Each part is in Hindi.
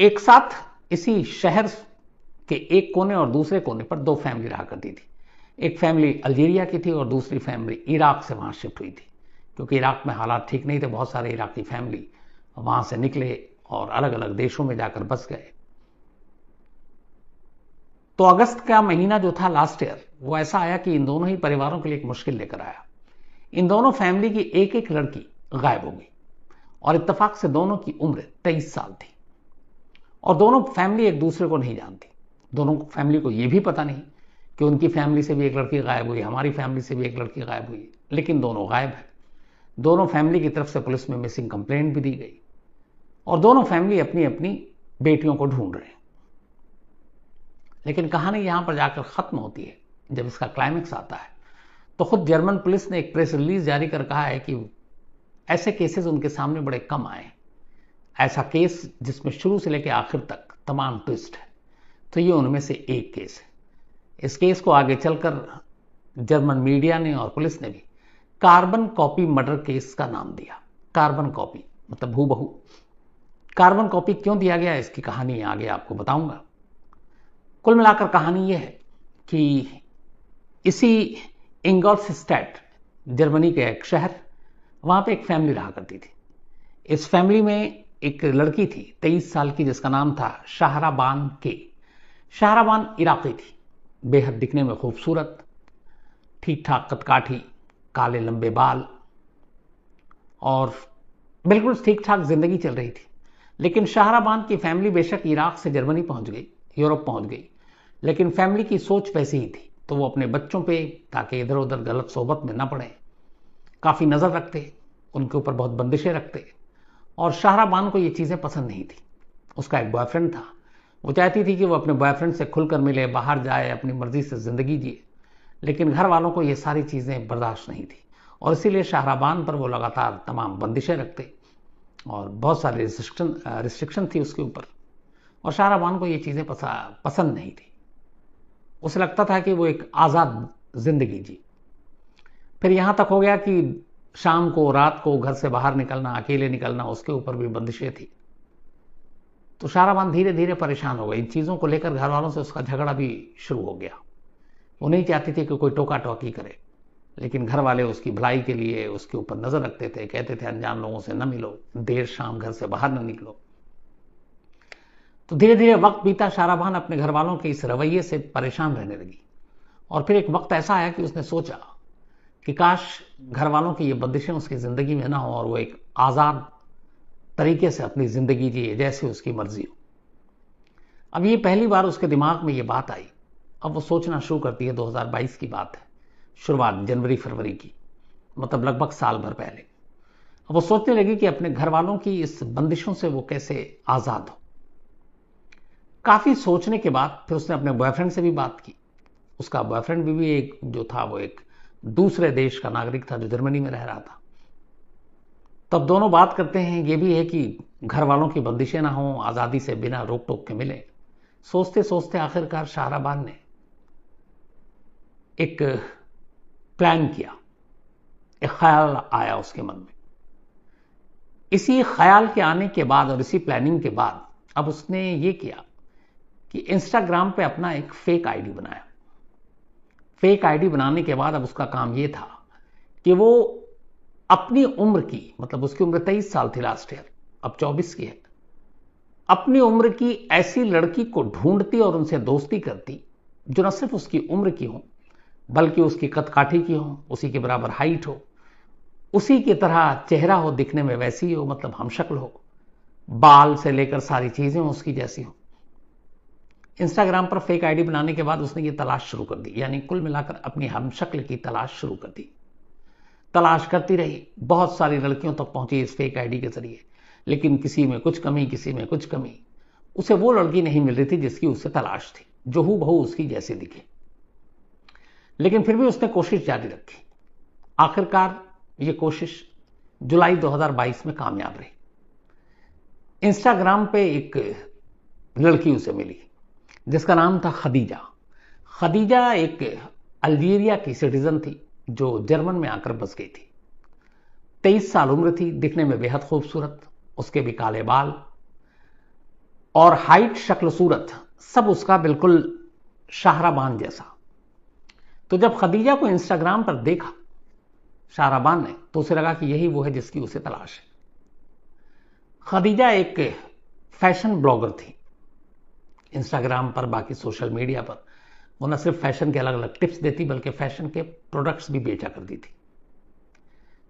एक साथ इसी शहर के एक कोने और दूसरे कोने पर दो फैमिली रहा करती थी। एक फैमिली अल्जीरिया की थी और दूसरी फैमिली इराक से वहां शिफ्ट हुई थी, क्योंकि इराक में हालात ठीक नहीं थे। बहुत सारे इराकी फैमिली वहां से निकले और अलग अलग देशों में जाकर बस गए। तो अगस्त का महीना जो था लास्ट ईयर, वो ऐसा आया कि इन दोनों ही परिवारों के लिए एक मुश्किल लेकर आया। इन दोनों फैमिली की एक एक लड़की गायब हो गई और इत्तेफाक से दोनों की उम्र 23 साल थी और दोनों फैमिली एक दूसरे को नहीं जानती। दोनों फैमिली को यह भी पता नहीं कि उनकी फैमिली से भी एक लड़की गायब हुई, हमारी फैमिली से भी एक लड़की गायब हुई, लेकिन दोनों गायब है। दोनों फैमिली की तरफ से पुलिस में मिसिंग कंप्लेंट भी दी गई और दोनों फैमिली अपनी अपनी बेटियों को ढूंढ रहे हैं। लेकिन कहानी यहां पर जाकर खत्म होती है। जब इसका क्लाइमेक्स आता है तो खुद जर्मन पुलिस ने एक प्रेस रिलीज जारी कर कहा है कि ऐसे केसेस उनके सामने बड़े कम आए। ऐसा केस जिसमें शुरू से लेकर आखिर तक तमाम ट्विस्ट है, तो ये उनमें से एक केस है। इस केस को आगे चलकर जर्मन मीडिया ने और पुलिस ने भी कार्बन कॉपी मर्डर केस का नाम दिया। कार्बन कॉपी मतलब हूबहू। कार्बन कॉपी क्यों दिया गया, इसकी कहानी आगे आपको बताऊंगा। कुल मिलाकर कहानी यह है कि इसी इंगॉल्फस्टैट, जर्मनी के एक शहर, वहां पे एक फैमिली रहा करती थी। इस फैमिली में एक लड़की थी 23 साल की, जिसका नाम था शाहराबान के। शाहराबान इराकी थी, बेहद दिखने में खूबसूरत, ठीक ठाक कदकाठी, काले लंबे बाल और बिल्कुल ठीक ठाक जिंदगी चल रही थी। लेकिन शाहराबान की फैमिली बेशक इराक से जर्मनी पहुंच गई, यूरोप पहुंच गई, लेकिन फैमिली की सोच वैसी ही थी। तो वो अपने बच्चों पे, ताकि इधर उधर गलत सोहबत में न पड़े, काफी नजर रखते, उनके ऊपर बहुत बंदिशें रखते। और शाहराबान को ये चीजें पसंद नहीं थी। उसका एक बॉयफ्रेंड था, वो चाहती थी कि वो अपने बॉयफ्रेंड से खुलकर मिले, बाहर जाए, अपनी मर्जी से जिंदगी जिए, लेकिन घर वालों को ये सारी चीजें बर्दाश्त नहीं थी और इसीलिए शाहराबान पर वो लगातार तमाम बंदिशें रखते और बहुत सारे रिस्ट्रिक्शन थी उसके ऊपर। और शाहराबान को ये चीजें पसंद नहीं थी। उसे लगता था कि वो एक आजाद जिंदगी जी। फिर यहां तक हो गया कि शाम को, रात को घर से बाहर निकलना, अकेले निकलना, उसके ऊपर भी बंदिशें थी। तो शाहराबान धीरे धीरे परेशान हो गई। इन चीजों को लेकर घर वालों से उसका झगड़ा भी शुरू हो गया। वो नहीं चाहती थी कि कोई टोका टोकी करे, लेकिन घर वाले उसकी भलाई के लिए उसके ऊपर नजर रखते थे, कहते थे अनजान लोगों से न मिलो, देर शाम घर से बाहर न निकलो। तो धीरे धीरे वक्त बीता, शाहराबान अपने घर वालों के इस रवैये से परेशान रहने लगी। और फिर एक वक्त ऐसा आया कि उसने सोचा कि काश घर वालों की ये बंदिशें उसकी जिंदगी में ना हो और वो एक आजाद तरीके से अपनी जिंदगी जिए, जैसे उसकी मर्जी हो। अब ये पहली बार उसके दिमाग में ये बात आई। अब वो सोचना शुरू करती है, 2022 की बात है, शुरुआत जनवरी फरवरी की, मतलब लगभग साल भर पहले। अब वो सोचने लगी कि अपने घर वालों की इस बंदिशों से वो कैसे आजाद हो। काफी सोचने के बाद फिर उसने अपने बॉयफ्रेंड से भी बात की। उसका बॉयफ्रेंड भी एक जो था, वो एक दूसरे देश का नागरिक था जो जर्मनी में रह रहा था। तब दोनों बात करते हैं। ये भी है कि घर वालों की बंदिशें ना हो, आजादी से बिना रोक टोक के मिले। सोचते सोचते आखिरकार शाहराबान ने एक प्लान किया, एक ख्याल आया उसके मन में। इसी ख्याल के आने के बाद और इसी प्लानिंग के बाद अब उसने ये किया कि इंस्टाग्राम पे अपना एक फेक आईडी बनाया। फेक आईडी बनाने के बाद अब उसका काम यह था कि वो अपनी उम्र की, मतलब उसकी उम्र 23 साल थी लास्ट ईयर, अब 24 की है, अपनी उम्र की ऐसी लड़की को ढूंढती और उनसे दोस्ती करती जो न सिर्फ उसकी उम्र की हो, बल्कि उसकी कदकाठी की हो, उसी के बराबर हाइट हो, उसी की तरह चेहरा हो, दिखने में वैसी हो, मतलब हमशक्ल हो, बाल से लेकर सारी चीजें उसकी जैसी हो। इंस्टाग्राम पर फेक आईडी बनाने के बाद उसने ये तलाश शुरू कर दी, यानी कुल मिलाकर अपनी हमशक्ल की तलाश शुरू कर दी। तलाश करती रही, बहुत सारी लड़कियों तक पहुंची इस फेक आईडी के जरिए, लेकिन किसी में कुछ कमी, किसी में कुछ कमी। उसे वो लड़की नहीं मिल रही थी जिसकी उससे तलाश थी, जो हूबहू उसकी जैसी दिखे। लेकिन फिर भी उसने कोशिश जारी रखी। आखिरकार ये कोशिश जुलाई 2022 में कामयाब रही। इंस्टाग्राम पे एक लड़की उसे मिली जिसका नाम था खदीजा। खदीजा एक अल्जीरिया की सिटीजन थी जो जर्मन में आकर बस गई थी। 23 साल उम्र थी, दिखने में बेहद खूबसूरत, उसके भी काले बाल। और हाइट, शक्ल, सूरत सब उसका बिल्कुल शाहराबान जैसा। तो जब खदीजा को इंस्टाग्राम पर देखा शाहराबान ने, तो उसे लगा कि यही वो है जिसकी उसे तलाश है। खदीजा एक फैशन ब्लॉगर थी। इंस्टाग्राम पर, बाकी सोशल मीडिया पर वो न सिर्फ फैशन के अलग अलग टिप्स देती, बल्कि फैशन के प्रोडक्ट्स भी बेचा करती थी।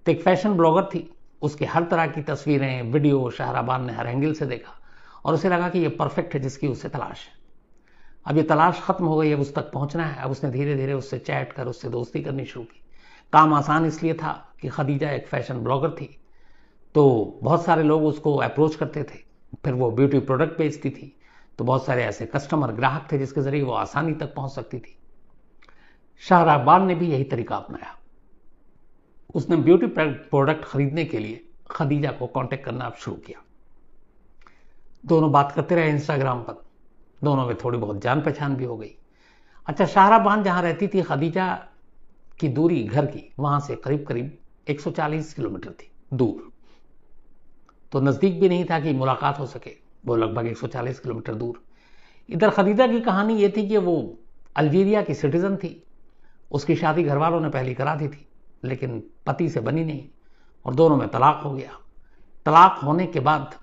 तो एक फैशन ब्लॉगर थी, उसके हर तरह की तस्वीरें, वीडियो शाहराबान ने हर एंगल से देखा और उसे लगा कि ये परफेक्ट है जिसकी उसे तलाश है। अब ये तलाश खत्म हो गई, अब उस तक पहुंचना है। अब उसने धीरे धीरे उससे चैट कर उससे दोस्ती करनी शुरू की। काम आसान इसलिए था कि खदीजा एक फैशन ब्लॉगर थी, तो बहुत सारे लोग उसको अप्रोच करते थे। फिर वो ब्यूटी प्रोडक्ट बेचती थी, तो बहुत सारे ऐसे कस्टमर, ग्राहक थे जिसके जरिए वो आसानी तक पहुंच सकती थी। शाहराबान ने भी यही तरीका अपनाया। उसने ब्यूटी प्रोडक्ट खरीदने के लिए खदीजा को कांटेक्ट करना शुरू किया। दोनों बात करते रहे इंस्टाग्राम पर, दोनों में थोड़ी बहुत जान पहचान भी हो गई। अच्छा, शाहराबान जहां रहती थी, खदीजा की दूरी घर की वहां से करीब करीब 140 किलोमीटर थी दूर। तो नजदीक भी नहीं था कि मुलाकात हो सके, वो लगभग 140 किलोमीटर दूर। इधर खदीजा की कहानी ये थी कि वो अल्जीरिया की सिटीजन थी। उसकी शादी घर वालों ने पहले करा दी थी, लेकिन पति से बनी नहीं और दोनों में तलाक हो गया। तलाक होने के बाद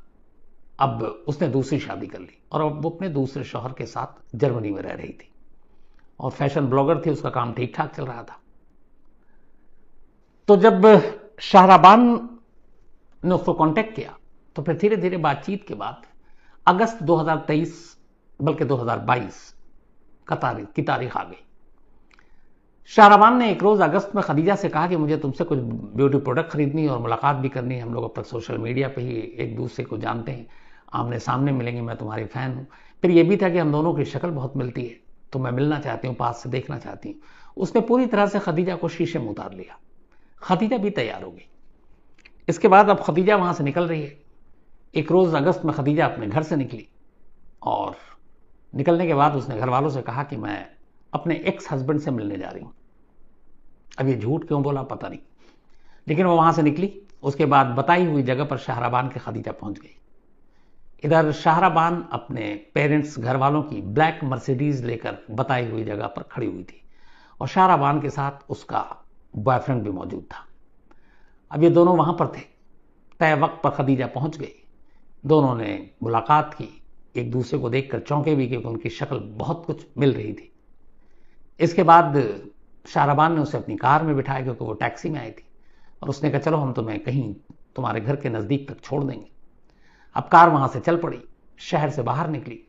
अब उसने दूसरी शादी कर ली और अब वो अपने दूसरे शौहर के साथ जर्मनी में रह रही थी और फैशन ब्लॉगर थी, उसका काम ठीक ठाक चल रहा था। तो जब शाहराबान ने उसको कांटेक्ट किया, तो फिर धीरे धीरे बातचीत के बाद अगस्त 2023 बल्कि 2022 की तारीख आ गई। शाहराबान ने एक रोज अगस्त में खदीजा से कहा कि मुझे तुमसे कुछ ब्यूटी प्रोडक्ट खरीदनी और मुलाकात भी करनी है। हम लोग अब तक सोशल मीडिया पे ही एक दूसरे को जानते हैं, आमने सामने मिलेंगे, मैं तुम्हारी फैन हूं। फिर यह भी था कि हम दोनों की शक्ल बहुत मिलती है, तो मैं मिलना चाहती हूं, पास से देखना चाहती हूं। उसने पूरी तरह से खदीजा को शीशे में उतार लिया। खदीजा भी तैयार हो गई। इसके बाद अब खदीजा वहां से निकल रही है। एक रोज अगस्त में खदीजा अपने घर से निकली और निकलने के बाद उसने घर वालों से कहा कि मैं अपने एक्स हस्बैंड से मिलने जा रही हूं। अब ये झूठ क्यों बोला पता नहीं, लेकिन वो वहां से निकली। उसके बाद बताई हुई जगह पर शाहराबान के खदीजा पहुंच गई। इधर शाहराबान अपने पेरेंट्स, घर वालों की ब्लैक मर्सिडीज लेकर बताई हुई जगह पर खड़ी हुई थी और शाहराबान के साथ उसका बॉयफ्रेंड भी मौजूद था। अब ये दोनों वहां पर थे। तय वक्त पर खदीजा पहुंच गई। दोनों ने मुलाकात की। एक दूसरे को देखकर चौंके भी क्योंकि उनकी शक्ल बहुत कुछ मिल रही थी। इसके बाद शाहराबान ने उसे अपनी कार में बिठाया क्योंकि वो टैक्सी में आई थी और उसने कहा चलो हम तुम्हें कहीं तुम्हारे घर के नजदीक तक छोड़ देंगे। अब कार वहां से चल पड़ी, शहर से बाहर निकली।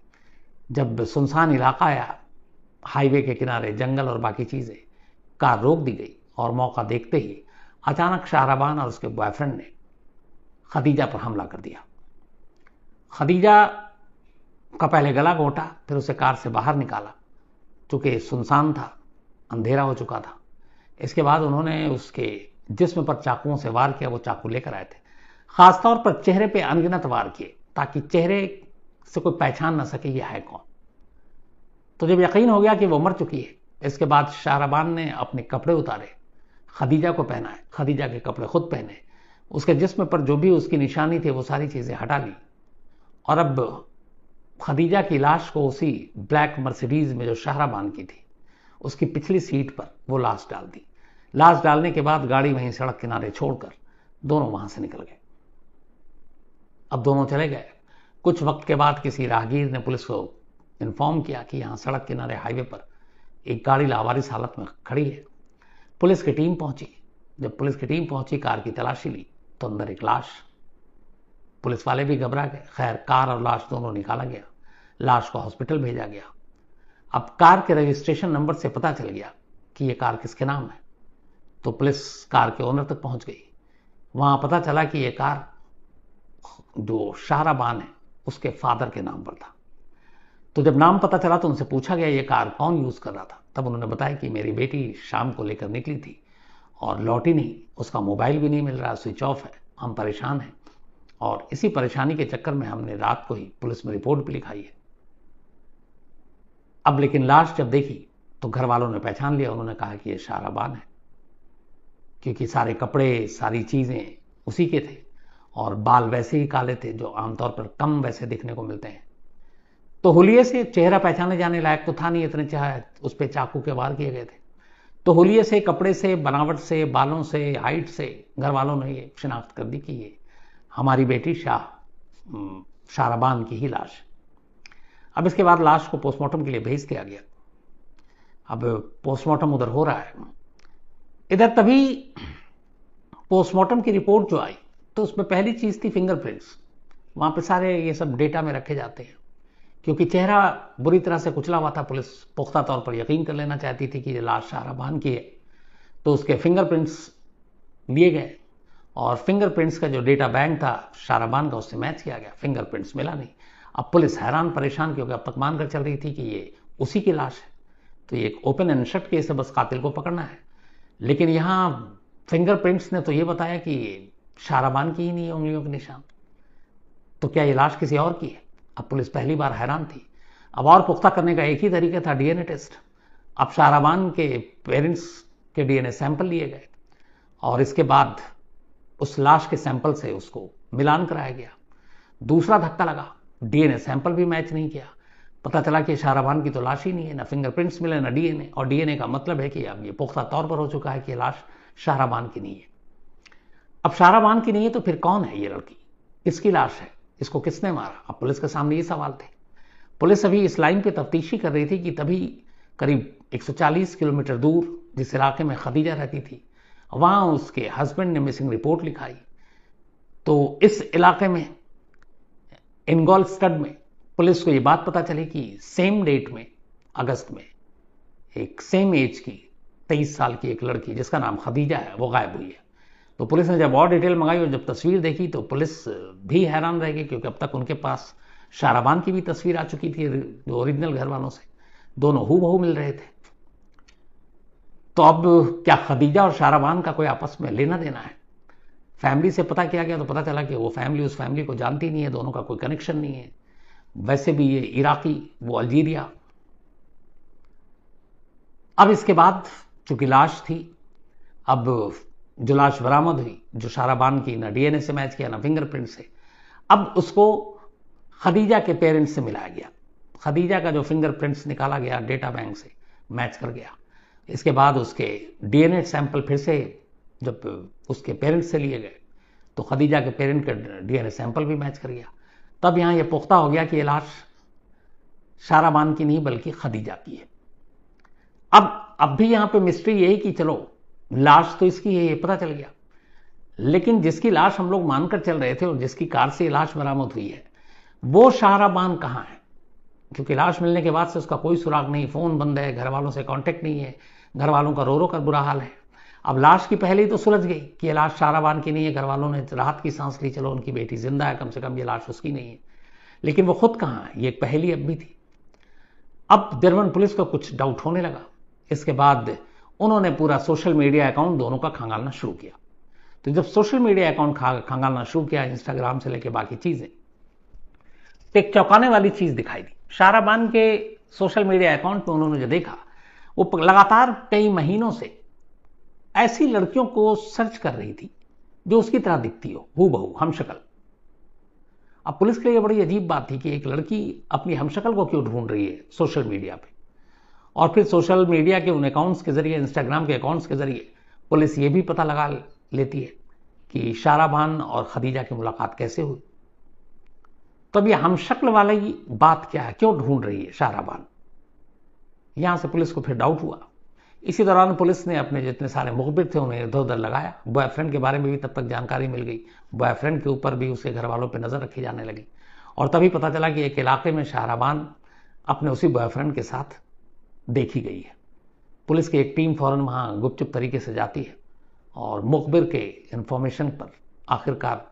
जब सुनसान इलाका आया, हाईवे के किनारे जंगल और बाकी चीजें, कार रोक दी गई और मौका देखते ही अचानक शाहराबान और उसके बॉयफ्रेंड ने खदीजा पर हमला कर दिया। खदीजा का पहले गला घोंटा, फिर उसे कार से बाहर निकाला। चूंकि सुनसान था, अंधेरा हो चुका था। इसके बाद उन्होंने उसके जिस्म पर चाकुओं से वार किया। वो चाकू लेकर आए थे, खासतौर पर चेहरे पे अनगिनत वार किए ताकि चेहरे से कोई पहचान ना सके ये है कौन। तो जब यकीन हो गया कि वो मर चुकी है, इसके बाद शाहराबान ने अपने कपड़े उतारे, खदीजा को पहनाए, खदीजा के कपड़े खुद पहने, उसके जिस्म पर जो भी उसकी निशानी थी वो सारी चीजें हटा ली और अब खदीजा की लाश को उसी ब्लैक मर्सिडीज में जो शाहराबान की थी उसकी पिछली सीट पर वो लाश डाल दी। लाश डालने के बाद गाड़ी वहीं सड़क किनारे छोड़कर दोनों वहां से निकल गए। अब दोनों चले गए। कुछ वक्त के बाद किसी राहगीर ने पुलिस को इन्फॉर्म किया कि यहां सड़क किनारे हाईवे पर एक गाड़ी लावारिस हालत में खड़ी है। पुलिस की टीम पहुंची। जब पुलिस की टीम पहुंची, कार की तलाशी ली तो अंदर एक लाश। पुलिस वाले भी घबरा गए। खैर, कार और लाश दोनों निकाला गया, लाश को हॉस्पिटल भेजा गया। अब कार के रजिस्ट्रेशन नंबर से पता चल गया कि यह कार किसके नाम है, तो पुलिस कार के ओनर तक पहुंच गई। वहां पता चला कि यह कार जो शाहराबान है उसके फादर के नाम पर था। तो जब नाम पता चला तो उनसे पूछा गया यह कार कौन यूज कर रहा था। तब उन्होंने बताया कि मेरी बेटी शाम को लेकर निकली थी और लौटी नहीं, उसका मोबाइल भी नहीं मिल रहा, स्विच ऑफ है, हम परेशान हैं और इसी परेशानी के चक्कर में हमने रात को ही पुलिस में रिपोर्ट भी लिखाई है। अब लेकिन लाश जब देखी तो घर वालों ने पहचान लिया। उन्होंने कहा कि यह शाहराबान है, क्योंकि सारे कपड़े, सारी चीजें उसी के थे और बाल वैसे ही काले थे जो आमतौर पर कम वैसे दिखने को मिलते हैं। तो हुलिये से चेहरा पहचाने जाने लायक तो था नहीं, इतने चाहे उस पर चाकू के वार किए गए थे। तो हुलिये से, कपड़े से, बनावट से, बालों से, हाइट से घर वालों ने ये शिनाख्त कर दी कि ये हमारी बेटी शाहराबान की ही लाश। अब इसके बाद लाश को पोस्टमार्टम के लिए भेज दिया गया। अब पोस्टमार्टम उधर हो रहा है। इधर तभी पोस्टमार्टम की रिपोर्ट जो आई तो उसमें पहली चीज थी फिंगरप्रिंट्स। वहां पे सारे ये सब डेटा में रखे जाते हैं, क्योंकि चेहरा बुरी तरह से कुचला हुआ था। पुलिस पुख्ता तौर पर यकीन कर लेना चाहती थी कि ये लाश शाहराबान की है, तो उसके फिंगरप्रिंट्स लिए गए और फिंगरप्रिंट्स का जो डेटा बैंक था शाहराबान का, उससे मैच किया गया। फिंगरप्रिंट्स मिला नहीं। अब पुलिस हैरान परेशान, क्योंकि अब तक मानकर चल रही थी कि ये उसी की लाश है। तो ये एक ओपन एंड शट केस है, बस कातिल को पकड़ना है। लेकिन यहां फिंगरप्रिंट्स ने तो ये बताया कि शाहराबान की ही नहीं है उंगलियों के निशान, तो क्या ये लाश किसी और की है? अब पुलिस पहली बार हैरान थी। अब और पुख्ता करने का एक ही तरीका था, डीएनए टेस्ट। अब शाहराबान के पेरेंट्स के डीएनए सैंपल लिए गए और इसके बाद उस लाश के सैंपल से उसको मिलान कराया गया। दूसरा धक्का लगा, डीएनए सैंपल भी मैच नहीं किया। पता चला कि शाहराबान की तो लाश ही नहीं है, ना फिंगरप्रिंट्स मिले ना डीएनए। और डीएनए का मतलब है कि अब ये पुख्ता तौर पर हो चुका है कि लाश शाहराबान की नहीं है। अब शाहराबान की नहीं है तो फिर कौन है ये लड़की? किसकी लाश है? इसको किसने मारा? अब पुलिस के सामने ये सवाल थे। पुलिस अभी इस लाइन पे तफ्तीशी कर रही थी कि तभी करीब 140 किलोमीटर दूर जिस इलाके में खदीजा रहती थी, वहां उसके हस्बैंड ने मिसिंग रिपोर्ट लिखाई। तो इस इलाके में इनगॉल स्टड में पुलिस को ये बात पता चली कि सेम डेट में, अगस्त में, एक सेम एज की 23 साल की एक लड़की जिसका नाम खदीजा है वो गायब हुई है। तो पुलिस ने जब और डिटेल मंगाई और जब तस्वीर देखी तो पुलिस भी हैरान रह गई, क्योंकि अब तक उनके पास शाहराबान की भी तस्वीर आ चुकी थी जो ओरिजिनल घर वालों से, दोनों हूबहू मिल रहे थे। तो अब क्या खदीजा और शाहराबान का कोई आपस में लेना देना है? फैमिली से पता किया गया तो पता चला कि वो फैमिली उस फैमिली को जानती नहीं है, दोनों का कोई कनेक्शन नहीं है। वैसे भी ये इराकी, वो अल्जीरिया। अब इसके बाद चूंकि लाश थी, अब जो लाश बरामद हुई, जो शाहराबान की ना डीएनए से मैच किया ना फिंगरप्रिंट से, अब उसको खदीजा के पेरेंट्स से मिलाया गया। खदीजा का जो फिंगरप्रिंट्स निकाला गया डेटा बैंक से मैच कर गया। इसके बाद उसके डीएनए सैंपल फिर से जब उसके पेरेंट्स से लिए गए तो खदीजा के पेरेंट का डीएनए सैंपल भी मैच कर गया। तब यहां यह पुख्ता हो गया कि यह लाश शाहराबान की नहीं बल्कि खदीजा की है। अब भी यहां पे मिस्ट्री यही कि चलो लाश तो इसकी है, ये पता चल गया, लेकिन जिसकी लाश हम लोग मानकर चल रहे थे और जिसकी कार से लाश बरामद हुई है वो शाहराबान कहां है? क्योंकि लाश मिलने के बाद से उसका कोई सुराग नहीं, फोन बंद है, घर वालों से कांटेक्ट नहीं है, घर वालों का रो रो कर बुरा हाल है। अब लाश की पहले ही तो सुलझ गई कि ये लाश शाहराबान की नहीं है। घर वालों ने राहत की सांस ली, चलो उनकी बेटी जिंदा है, कम से कम ये लाश उसकी नहीं है। लेकिन वो खुद कहां है, ये एक पहेली अब भी थी। अब जर्मन पुलिस को कुछ डाउट होने लगा। इसके बाद उन्होंने पूरा सोशल मीडिया अकाउंट दोनों का खंगालना शुरू किया। तो जब सोशल मीडिया अकाउंट खंगालना शुरू किया, इंस्टाग्राम से लेकर बाकी चीजें, तो एक चौंकाने वाली चीज दिखाई दी। शाहराबान के सोशल मीडिया अकाउंट में उन्होंने जो देखा, वो लगातार कई महीनों से ऐसी लड़कियों को सर्च कर रही थी जो उसकी तरह दिखती हो, हूबहू हमशक्ल। अब पुलिस के लिए बड़ी अजीब बात थी कि एक लड़की अपनी हमशक्ल को क्यों ढूंढ रही है सोशल मीडिया पे। और फिर सोशल मीडिया के उन अकाउंट्स के जरिए, इंस्टाग्राम के अकाउंट्स के जरिए पुलिस ये भी पता लगा लेती है कि शाहराबान और खदीजा की मुलाकात कैसे हुई। तो अब ये हमशक्ल वाली बात क्या है, क्यों ढूंढ रही है शाहराबान? यहां से पुलिस को फिर डाउट हुआ। इसी दौरान पुलिस ने अपने जितने सारे मुखबिर थे उन्हें इधर उधर लगाया। बॉयफ्रेंड के बारे में भी तब तक जानकारी मिल गई, बॉयफ्रेंड के ऊपर भी उसके घर वालों पर नजर रखी जाने लगी। और तभी पता चला कि एक इलाके में शाहराबान अपने उसी बॉयफ्रेंड के साथ देखी गई है। पुलिस की एक टीम फौरन वहां गुपचुप तरीके से जाती है और मुखबिर के इंफॉर्मेशन पर आखिरकार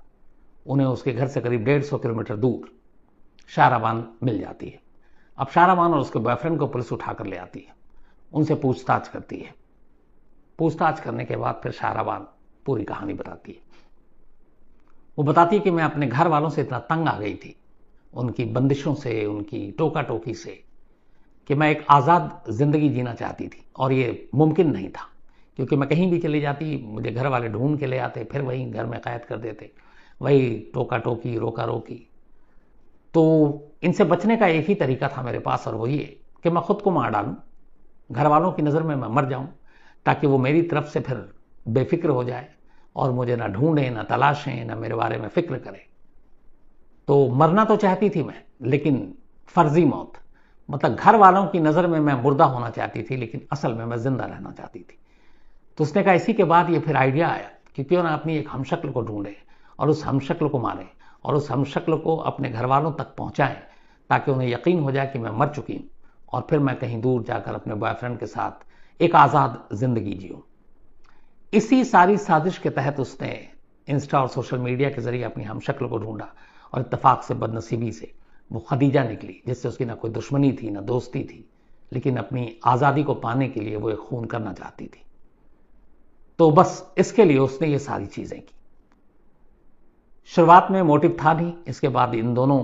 उन्हें उसके घर से करीब 150 किलोमीटर दूर शाहराबान मिल जाती है। अब शाहराबान और उसके बॉयफ्रेंड को पुलिस उठाकर ले आती है, उनसे पूछताछ करती है। पूछताछ करने के बाद फिर शाहराबान पूरी कहानी बताती है। वो बताती है कि मैं अपने घर वालों से इतना तंग आ गई थी, उनकी बंदिशों से, उनकी टोका टोकी से, कि मैं एक आज़ाद जिंदगी जीना चाहती थी। और ये मुमकिन नहीं था, क्योंकि मैं कहीं भी चली जाती मुझे घर वाले ढूंढ के ले आते, फिर वहीं घर में कैद कर देते, वही टोका टोकी, रोका रोकी। तो इनसे बचने का एक ही तरीका था मेरे पास, और वो ये कि मैं खुद को मार डालूं, घर वालों की नज़र में मैं मर जाऊं, ताकि वो मेरी तरफ से फिर बेफिक्र हो जाए और मुझे ना ढूंढें, ना तलाशें, ना मेरे बारे में फिक्र करें। तो मरना तो चाहती थी मैं, लेकिन फर्जी मौत, मतलब घर वालों की नज़र में मैं मुर्दा होना चाहती थी, लेकिन असल में मैं जिंदा रहना चाहती थी। तो उसने कहा, इसी के बाद ये फिर आइडिया आया कि क्यों ना अपनी एक हमशक्ल को ढूंढे और उस हमशक्ल को मारे और उस हमशक्ल को अपने घर वालों तक पहुंचाएं, ताकि उन्हें यकीन हो जाए कि मैं मर चुकी हूं और फिर मैं कहीं दूर जाकर अपने बॉयफ्रेंड के साथ एक आज़ाद जिंदगी जीऊं। इसी सारी साजिश के तहत उसने इंस्टा और सोशल मीडिया के जरिए अपनी हमशक्ल को ढूंढा, और इत्तेफाक से, बदनसीबी से वो खदीजा निकली, जिससे उसकी ना कोई दुश्मनी थी ना दोस्ती थी, लेकिन अपनी आज़ादी को पाने के लिए वो एक खून करना चाहती थी। तो बस इसके लिए उसने ये सारी चीजें की। शुरुआत में मोटिव था नहीं, इसके बाद इन दोनों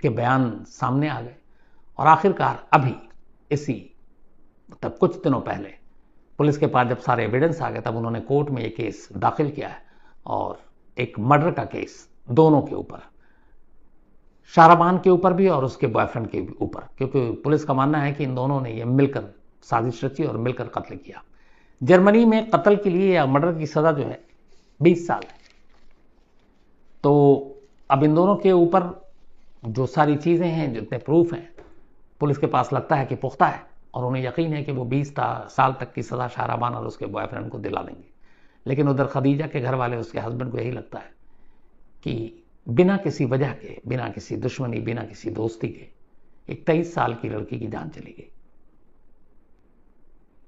के बयान सामने आ गए, और आखिरकार अभी इसी तब कुछ दिनों पहले पुलिस के पास जब सारे एविडेंस आ गए, तब उन्होंने कोर्ट में ये केस दाखिल किया है, और एक मर्डर का केस दोनों के ऊपर, शाहराबान के ऊपर भी और उसके बॉयफ्रेंड के ऊपर, क्योंकि पुलिस का मानना है कि इन दोनों ने ये मिलकर साजिश रची और मिलकर कत्ल किया। जर्मनी में कत्ल के लिए या मर्डर की सजा जो है 20 साल है। तो अब इन दोनों के ऊपर जो सारी चीजें हैं, जितने प्रूफ हैं, पुलिस के पास लगता है कि पुख्ता है, और उन्हें यकीन है कि वो 20 साल तक की सजा शाहराबान और उसके बॉयफ्रेंड को दिला देंगे। लेकिन उधर खदीजा के घर वाले, उसके हस्बैंड को यही लगता है कि बिना किसी वजह के, बिना किसी दुश्मनी, बिना किसी दोस्ती के एक 23 साल की लड़की की जान चली गई।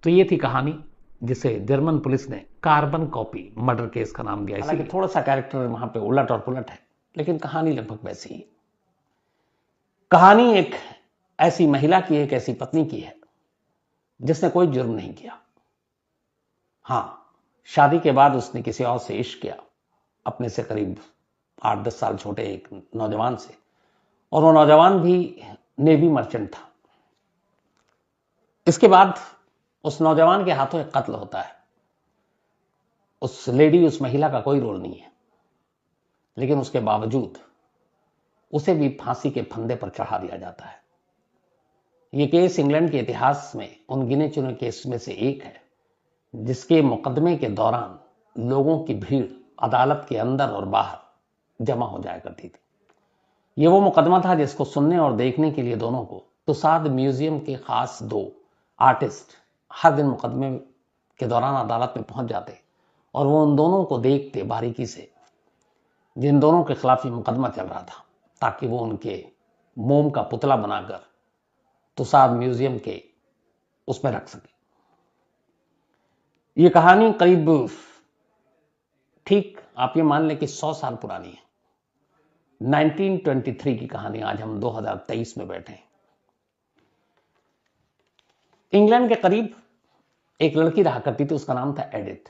तो ये थी कहानी, जिसे जर्मन पुलिस ने कार्बन कॉपी मर्डर केस का नाम दिया। हालांकि थोड़ा सा कैरेक्टर वहां पे उलट और पुलट है, लेकिन कहानी लगभग वैसी ही। कहानी एक ऐसी महिला की, एक ऐसी पत्नी की है जिसने कोई जुर्म नहीं किया। हां, शादी के बाद उसने किसी और से इश्क किया, अपने से करीब 8-10 साल छोटे एक नौजवान से, और वो नौजवान भी नेवी मर्चेंट था। इसके बाद उस नौजवान के हाथों एक कत्ल होता है। उस लेडी, उस महिला का कोई रोल नहीं है, लेकिन उसके बावजूद उसे भी फांसी के फंदे पर चढ़ा दिया जाता है। यह केस इंग्लैंड के इतिहास में उन गिने चुने केस में से एक है जिसके मुकदमे के दौरान लोगों की भीड़ अदालत के अंदर और बाहर जमा हो जाया करती थी। यह वो मुकदमा था जिसको सुनने और देखने के लिए दोनों को तुसाद म्यूजियम के खास 2 आर्टिस्ट हर दिन मुकदमे के दौरान अदालत में पहुंच जाते, और वो उन दोनों को देखते बारीकी से, जिन दोनों के खिलाफ ये मुकदमा चल रहा था, ताकि वो उनके मोम का पुतला बनाकर तुसाद म्यूजियम के उसमें रख सके। ये कहानी करीब, ठीक आप ये मान लें कि 100 साल पुरानी है। 1923 की कहानी, आज हम 2023 में बैठे हैं। इंग्लैंड के करीब एक लड़की रहा करती थी, उसका नाम था एडिथ।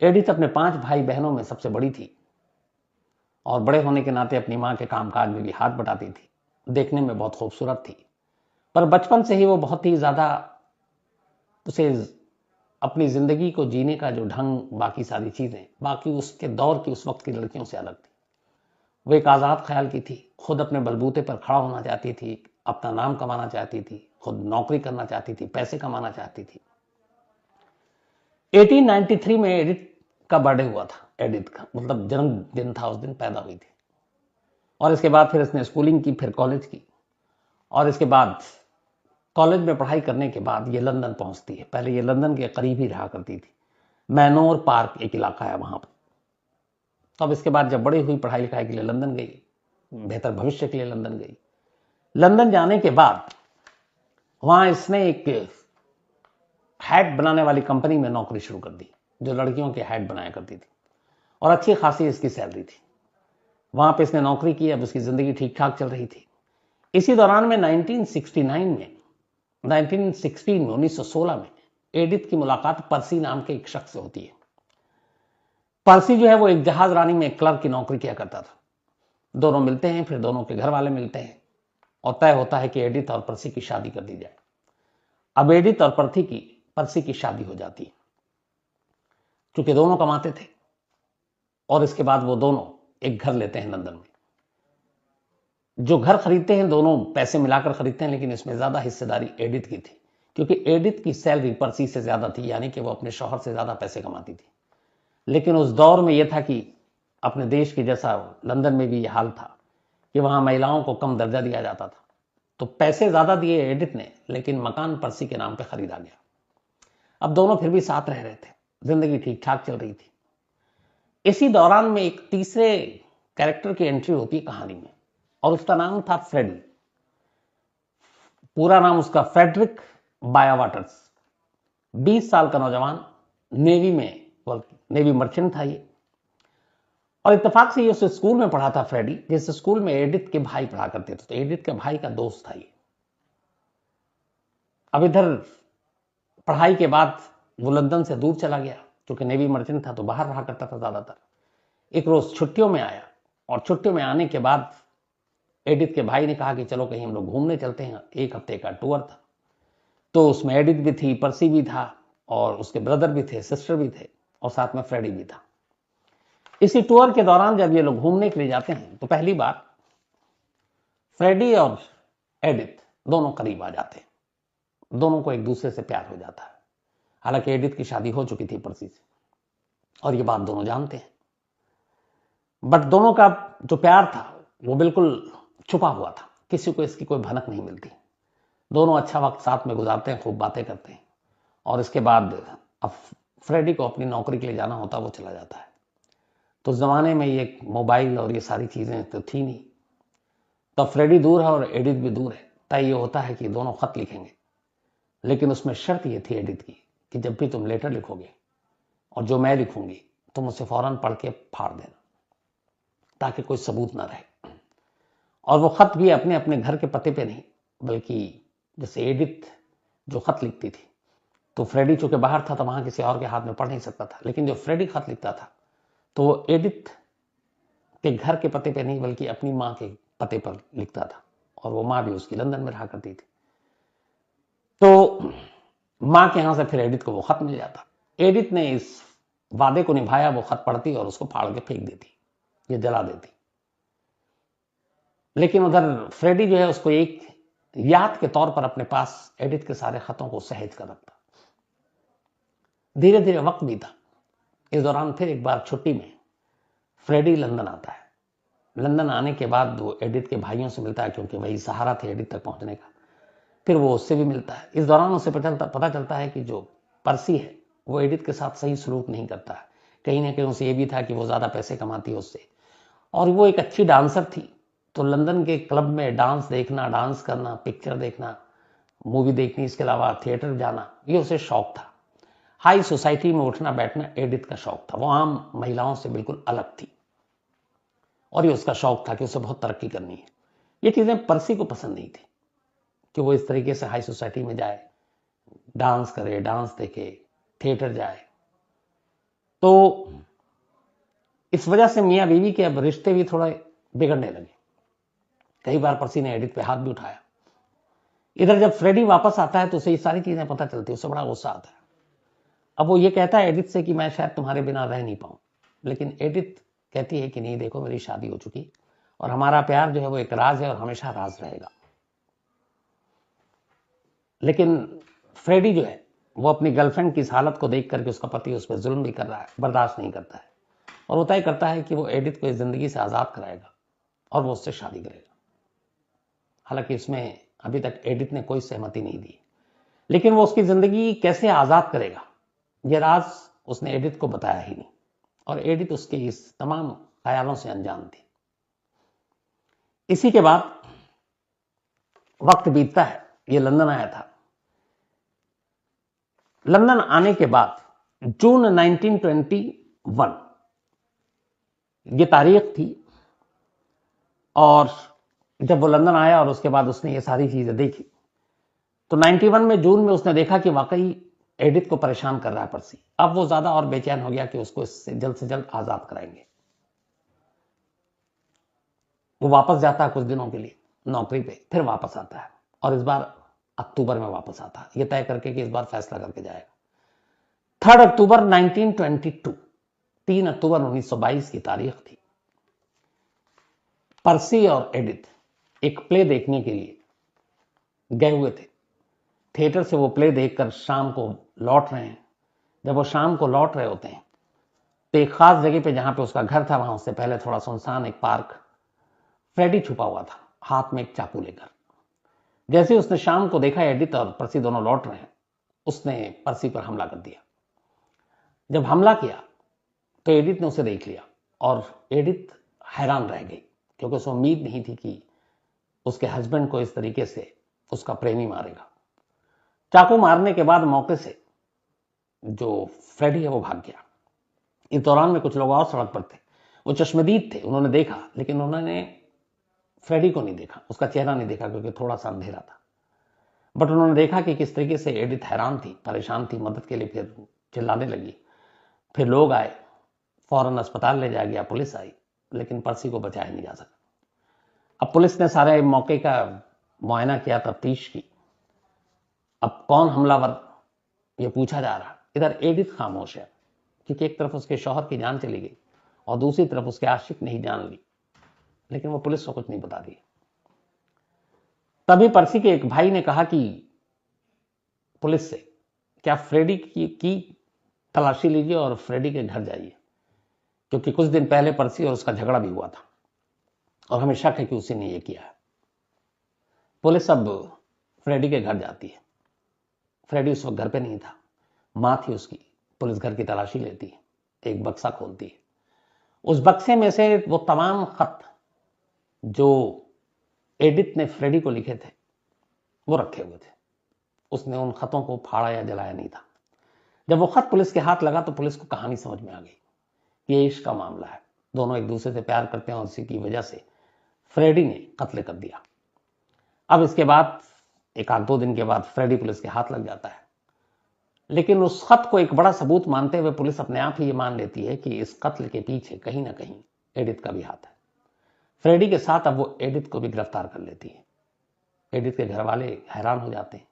एडिथ अपने 5 भाई बहनों में सबसे बड़ी थी, और बड़े होने के नाते अपनी मां के कामकाज में भी हाथ बटाती थी। देखने में बहुत खूबसूरत थी, पर बचपन से ही वो बहुत ही ज्यादा, उसे अपनी जिंदगी को जीने का जो ढंग, बाकी सारी चीजें, बाकी उसके दौर की, उस वक्त की लड़कियों से अलग थी। वो एक आजाद ख्याल की थी, खुद अपने बलबूते पर खड़ा होना चाहती थी, अपना नाम कमाना चाहती थी, खुद नौकरी करना चाहती थी, पैसे कमाना चाहती थी। 1893 में एडिथ का बर्थडे हुआ था। एडिथ का मतलब जन्मदिन था, उस दिन पैदा हुई थी। और इसके बाद फिर इसने स्कूलिंग की, फिर कॉलेज की, और इसके बाद कॉलेज में पढ़ाई करने के बाद ये लंदन पहुंचती है। पहले ये लंदन के करीब ही रहा करती थी, मैनोर पार्क एक इलाका है वहां पर। तो अब इसके बाद जब बड़ी हुई, पढ़ाई लिखाई के लिए लंदन गई, बेहतर भविष्य के लिए लंदन गई। लंदन जाने के बाद वहां इसने एक हैट बनाने वाली कंपनी में नौकरी शुरू कर दी, जो लड़कियों के हैट बनाया करती थी, और अच्छी खासी इसकी सैलरी थी। वहां पे इसने नौकरी की, अब उसकी जिंदगी ठीक ठाक चल रही थी। इसी दौरान में 1916 में एडिथ की मुलाकात पर्सी नाम के एक शख्स से होती है। पर्सी जो है वो एक जहाज रानी में एक क्लर्क की नौकरी किया करता था। दोनों मिलते हैं, फिर दोनों के घर वाले मिलते हैं, और तय होता है कि एडिथ और पर्सी की शादी कर दी जाए। अब एडिथ और पर्सी की शादी हो जाती है, क्योंकि दोनों कमाते थे, और इसके बाद वो दोनों एक घर लेते हैं लंदन में। जो घर खरीदते हैं दोनों पैसे मिलाकर खरीदते हैं, लेकिन इसमें ज्यादा हिस्सेदारी एडिथ की थी, क्योंकि एडिथ की सैलरी पर्सी से ज्यादा थी, यानी कि वो अपने शौहर से ज्यादा पैसे कमाती थी। लेकिन उस दौर में यह था कि अपने देश की जैसा लंदन में भी यह हाल था कि वहां महिलाओं को कम दर्जा दिया जाता था। तो पैसे ज्यादा दिए एडिथ ने, लेकिन मकान पर्सी के नाम पे खरीदा गया। अब दोनों फिर भी साथ रह रहे थे, जिंदगी ठीक ठाक चल रही थी। इसी दौरान में एक तीसरे कैरेक्टर की एंट्री होती है कहानी में, और उसका नाम था फ्रेडी। पूरा नाम उसका फ्रेडरिक बायावाटर्स। 20 साल का नौजवान, नेवी में, नेवी मर्चेंट था ये। और इत्तेफाक से ये उस स्कूल में पढ़ा था फ्रेडी, जिस स्कूल में एडिथ के भाई पढ़ा करते थे। तो एडिथ के भाई का दोस्त था ये। अब इधर पढ़ाई के बाद वो लंदन से दूर चला गया, क्योंकि नेवी मर्चेंट था तो बाहर रहा करता था ज्यादातर। एक रोज छुट्टियों में आया, और छुट्टियों में आने के बाद एडिथ के भाई ने कहा कि चलो कहीं हम लोग घूमने चलते हैं। 1 हफ्ते का टूर था, तो उसमें एडिथ भी थी, पर्सी भी था, और उसके ब्रदर भी थे, सिस्टर भी थे, और साथ में फ्रेडी भी था। इसी टूर के दौरान जब ये लोग घूमने के लिए जाते हैं तो पहली बार फ्रेडी और एडिथ दोनों करीब आ जाते हैं। दोनों को एक दूसरे से प्यार हो जाता है। हालांकि एडिथ की शादी हो चुकी थी पर्सी से, और ये बात दोनों जानते हैं। बट दोनों का जो प्यार था वो बिल्कुल छुपा हुआ था, किसी को इसकी कोई भनक नहीं मिलती। दोनों अच्छा वक्त साथ में गुजारते हैं, खूब बातें करते हैं। और इसके बाद अब फ्रेडी को अपनी नौकरी के लिए जाना होता, वो चला जाता है। तो उस जमाने में ये मोबाइल और ये सारी चीजें तो थी नहीं। तो फ्रेडी दूर है और एडिथ भी दूर है। तय ये होता है कि दोनों खत लिखेंगे, लेकिन उसमें शर्त ये थी एडिथ की कि जब भी तुम लेटर लिखोगे और जो मैं लिखूंगी, तुम उसे फौरन पढ़ के फाड़ देना, ताकि कोई सबूत ना रहे। और वो खत भी अपने अपने घर के पते पे नहीं, बल्कि जैसे एडिथ जो खत लिखती थी, तो फ्रेडी चूंकि बाहर था तो वहां किसी और के हाथ में पढ़ नहीं सकता था, लेकिन जो फ्रेडी खत लिखता था तो वो एडिथ के घर के पते पे नहीं, बल्कि अपनी मां के पते पर लिखता था। और वो मां भी उसकी लंदन में रहा करती थी। तो मां के यहां से फिर एडिथ को वो खत मिल जाता। एडिथ ने इस वादे को निभाया, वो खत पढ़ती और उसको फाड़ के फेंक देती, ये जला देती। लेकिन उधर फ्रेडी जो है उसको एक याद के तौर पर अपने पास एडिथ के सारे खतों को सहेज कर रखता। धीरे धीरे वक्त बीता। इस दौरान फिर एक बार छुट्टी में फ्रेडी लंदन आता है। लंदन आने के बाद वो एडिथ के भाइयों से मिलता है, क्योंकि वही सहारा थे एडिथ तक पहुंचने का। फिर वो उससे भी मिलता है। इस दौरान उसे पता चलता है कि जो पर्सी है वो एडिथ के साथ सही सलूक नहीं करता है। कहीं ना कहीं उसे ये भी था कि वो ज्यादा पैसे कमाती है उससे, और वो एक अच्छी डांसर थी। तो लंदन के क्लब में डांस देखना, डांस करना, पिक्चर देखना, मूवी देखनी, इसके अलावा थिएटर जाना, ये उसे शौक था। हाई सोसाइटी में उठना बैठना एडिथ का शौक था। वो आम महिलाओं से बिल्कुल अलग थी, और ये उसका शौक था कि उसे बहुत तरक्की करनी है। ये चीजें पर्सी को पसंद नहीं थी कि वो इस तरीके से हाई सोसाइटी में जाए, डांस करे, डांस देखे, थिएटर जाए। तो इस वजह से मियां बीवी के अब रिश्ते भी थोड़े बिगड़ने लगे। कई बार पर्सी ने एडिथ पे हाथ भी उठाया। इधर जब फ्रेडी वापस आता है तो उसे ये सारी चीजें पता चलती है, उसे बड़ा गुस्सा आता है। अब वो ये कहता है एडिथ से कि मैं शायद तुम्हारे बिना रह नहीं पाऊं, लेकिन एडिथ कहती है कि नहीं, देखो मेरी शादी हो चुकी और हमारा प्यार जो है वो एक राज है और हमेशा राज रहेगा। लेकिन फ्रेडी जो है वो अपनी गर्लफ्रेंड की इस हालत को देख करके, उसका पति उस पर जुल्म भी कर रहा है, बर्दाश्त नहीं करता है, और वो तय करता है कि वो एडिथ को इस जिंदगी से आजाद कराएगा और वो उससे शादी करेगा। हालांकि इसमें अभी तक एडिथ ने कोई सहमति नहीं दी, लेकिन वो उसकी जिंदगी कैसे आजाद करेगा यह राज उसने एडिथ को बताया ही नहीं, और एडिथ उसके इस तमाम ख्यालों से अनजान थी। इसी के बाद वक्त बीतता है। ये लंदन आया था। लंदन आने के बाद जून 1921 ये तारीख थी, और जब वो लंदन आया और उसके बाद उसने ये सारी चीजें देखी, तो 91 में जून में उसने देखा कि वाकई एडिथ को परेशान कर रहा है पर्सी। अब वो ज्यादा और बेचैन हो गया कि उसको इससे जल्द आजाद कराएंगे। वो वापस जाता है कुछ दिनों के लिए नौकरी पे, फिर वापस आता है, और इस बार अक्टूबर में वापस आता है, ये तय करके कि इस बार फैसला करके जाएगा। 3 अक्टूबर 1922, 3 अक्टूबर 1922 की तारीख थी। पर्सी और एडिथ एक प्ले देखने के लिए गए हुए थे। थिएटर से वो प्ले देखकर शाम को लौट रहे हैं। जब वो शाम को लौट रहे होते हैं तो एक खास जगह पे जहां पे उसका घर था, वहां उससे पहले थोड़ा सुनसान एक पार्क, फ्रेडी छुपा हुआ था हाथ में एक चाकू लेकर। जैसे उसने शाम को देखा एडिथ और पर्सी दोनों लौट रहे हैं, उसने पर्सी पर हमला कर दिया। जब हमला किया तो एडिथ ने उसे देख लिया और एडिथ हैरान रह गई, क्योंकि उसे उम्मीद नहीं थी कि उसके हस्बैंड को इस तरीके से उसका प्रेमी मारेगा। चाकू मारने के बाद मौके से जो फ्रेडी है वो भाग गया। इस दौरान में कुछ लोग और सड़क पर थे, वो चश्मदीद थे, उन्होंने देखा, लेकिन उन्होंने फ्रेडी को नहीं देखा, उसका चेहरा नहीं देखा, क्योंकि थोड़ा सा अंधेरा था। बट उन्होंने देखा कि किस तरीके से एडिथ हैरान थी, परेशान थी, मदद के लिए फिर चिल्लाने लगी। फिर लोग आए, फौरन अस्पताल ले जाया गया, पुलिस आई, लेकिन पर्सी को बचाया नहीं जा सका। अब पुलिस ने सारे मौके का मुआयना किया, तफ्तीश की। अब कौन हमलावर ये पूछा जा रहा। इधर एडिथ खामोश है, क्योंकि एक तरफ उसके शौहर की जान चली गई और दूसरी तरफ उसके आशिक ने ही जान ली, लेकिन वो पुलिस को कुछ नहीं बता रही। तभी पर्सी के एक भाई ने कहा कि पुलिस से, क्या फ्रेडी की तलाशी लीजिए और फ्रेडी के घर जाइए, क्योंकि कुछ दिन पहले पर्सी और उसका झगड़ा भी हुआ था और हमें शक है कि उसी ने यह किया है। पुलिस अब फ्रेडी के घर जाती है। फ्रेडी उस वक्त घर पे नहीं था, मां थी उसकी। पुलिस घर की तलाशी लेती है, एक बक्सा खोलती है। उस बक्से में से वो तमाम खत जो एडिथ ने फ्रेडी को लिखे थे वो रखे हुए थे। उसने उन खतों को फाड़ा या जलाया नहीं था। जब वो खत पुलिस के हाथ लगा तो पुलिस को कहानी समझ में आ गई। ये इश्क का मामला है, दोनों एक दूसरे से प्यार करते हैं और इसी की वजह से फ्रेडी ने कत्ल कर दिया। अब इसके बाद एक आध दो दिन के बाद फ्रेडी पुलिस के हाथ लग जाता है, लेकिन उस खत को एक बड़ा सबूत मानते हुए पुलिस अपने आप ही ये मान लेती है कि इस कत्ल के पीछे कहीं ना कहीं एडिथ का भी हाथ है। फ्रेडी के साथ अब वो एडिथ को भी गिरफ्तार कर लेती है। एडिथ के घर वाले हैरान हो जाते हैं।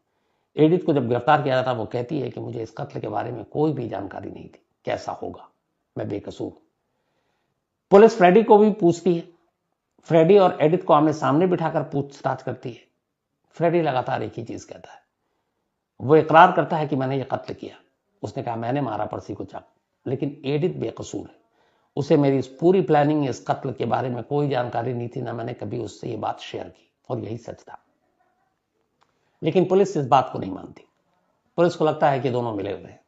एडिथ को जब गिरफ्तार किया जाता है, वो कहती है कि मुझे इस कत्ल के बारे में कोई भी जानकारी नहीं थी, कैसा होगा, मैं बेकसूर। पुलिस फ्रेडी को भी पूछती है। फ्रेडी और एडिथ को आमने सामने बिठाकर पूछताछ करती है। फ्रेडी लगातार एक ही चीज कहता है, वो इकरार करता है कि मैंने ये कत्ल किया। उसने कहा मैंने मारा पर्सी को चाकू, लेकिन एडिथ बेकसूर है, उसे मेरी इस पूरी प्लानिंग, इस कत्ल के बारे में कोई जानकारी नहीं थी, ना मैंने कभी उससे ये बात शेयर की, और यही सच था। लेकिन पुलिस इस बात को नहीं मानती। पुलिस को लगता है कि दोनों मिले हुए हैं,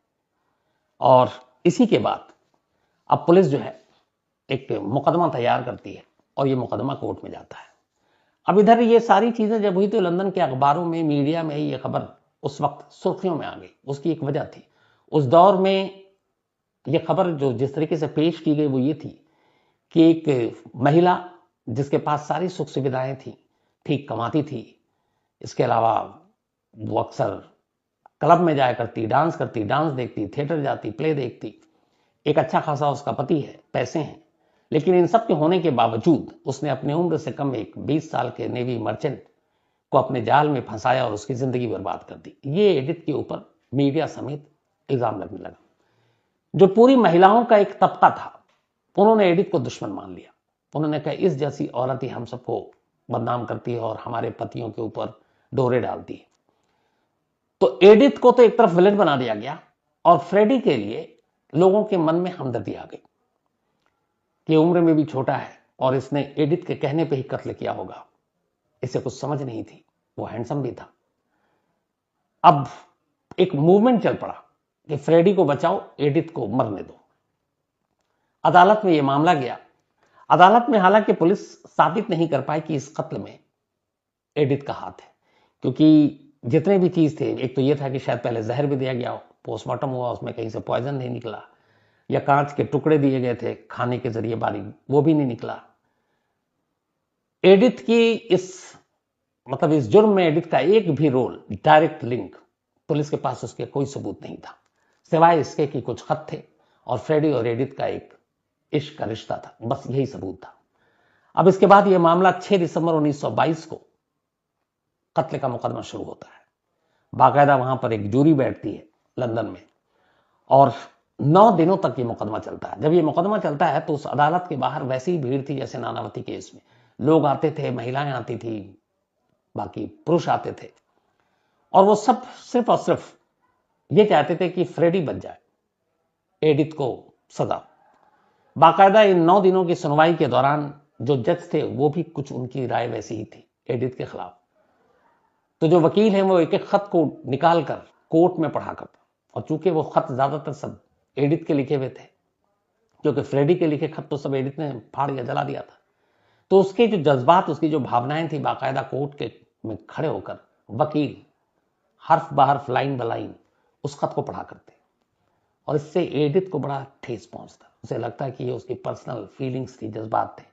और इसी के बाद अब पुलिस जो है एक मुकदमा तैयार करती है और ये मुकदमा कोर्ट में जाता है। अब इधर ये सारी चीजें जब हुई तो लंदन के अखबारों में, मीडिया में ये खबर उस वक्त सुर्खियों में आ गई। उसकी एक वजह थी, उस दौर में ये खबर जो जिस तरीके से पेश की गई वो ये थी कि एक महिला जिसके पास सारी सुख सुविधाएं थी, ठीक कमाती थी, इसके अलावा वो अक्सर क्लब में जाया करती, डांस करती, डांस देखती, थिएटर जाती, प्ले देखती, एक अच्छा खासा उसका पति है, पैसे हैं, लेकिन इन सब के होने के बावजूद उसने अपनी उम्र से कम एक 20 साल के नेवी मर्चेंट को अपने जाल में फंसाया और उसकी जिंदगी बर्बाद कर दी। ये एडिथ के ऊपर मीडिया समेत इल्जाम लगने लगा। जो पूरी महिलाओं का एक तबका था, उन्होंने एडिथ को दुश्मन मान लिया। उन्होंने कहा इस जैसी औरत ही हम सबको बदनाम करती है और हमारे पतियों के ऊपर डोरे डालती है। तो एडिथ को तो एक तरफ विलेन बना दिया गया, और फ्रेडी के लिए लोगों के मन में हमदर्दी आ गई कि उम्र में भी छोटा है और इसने एडिथ के कहने पे ही कत्ल किया होगा, इसे कुछ समझ नहीं थी, वो हैंडसम भी था। अब एक मूवमेंट चल पड़ा कि फ्रेडी को बचाओ, एडिथ को मरने दो। अदालत में यह मामला गया। अदालत में हालांकि पुलिस साबित नहीं कर पाई कि इस कत्ल में एडिथ का हाथ है, क्योंकि जितने भी चीज थे, एक तो यह था कि शायद पहले जहर भी दिया गया हो, पोस्टमार्टम हुआ, उसमें कहीं से पॉइजन नहीं निकला, या कांच के टुकड़े दिए गए थे खाने के जरिए बारीक, वो भी नहीं निकला। एडिथ की इस जुर्म में एडिथ का एक भी रोल, डायरेक्ट लिंक, पुलिस के पास उसके कोई सबूत नहीं था, सिवाय इसके कि कुछ खत थे और फ्रेडी और एडिथ का एक इश्क का रिश्ता था, बस यही सबूत था। अब इसके बाद यह मामला 6 दिसंबर 1922 को कत्ल का मुकदमा शुरू होता है। बाकायदा वहां पर एक जूरी बैठती है लंदन में, और 9 दिनों तक ये मुकदमा चलता है। जब ये मुकदमा चलता है तो उस अदालत के बाहर वैसी ही भीड़ थी जैसे नानावती केस में। लोग आते थे, महिलाएं आती थी, बाकी पुरुष आते थे, और वो सब सिर्फ और सिर्फ ये चाहते थे कि फ्रेडी बच जाए, एडिथ को सजा। बाकायदा इन 9 दिनों की सुनवाई के दौरान जो जज थे वो भी कुछ उनकी राय वैसी ही थी एडिथ के खिलाफ। तो जो वकील हैं वो एक एक खत को निकाल कर कोर्ट में पढ़ा करता, और चूंकि वो खत ज्यादातर सब एडिथ के लिखे हुए थे, क्योंकि फ्रेडी के लिखे खत तो सब एडिथ ने फाड़ या जला दिया था, तो उसके जो जज्बात, उसकी जो भावनाएं थी, बाकायदा कोर्ट के में खड़े होकर वकील हर्फ बहर्फ, लाइन ब लाइन उस खत को पढ़ा करते, और इससे एडिथ को बड़ा ठेस पहुंचता। उसे लगता है कि ये उसकी पर्सनल फीलिंग्स थी, जज्बात थे,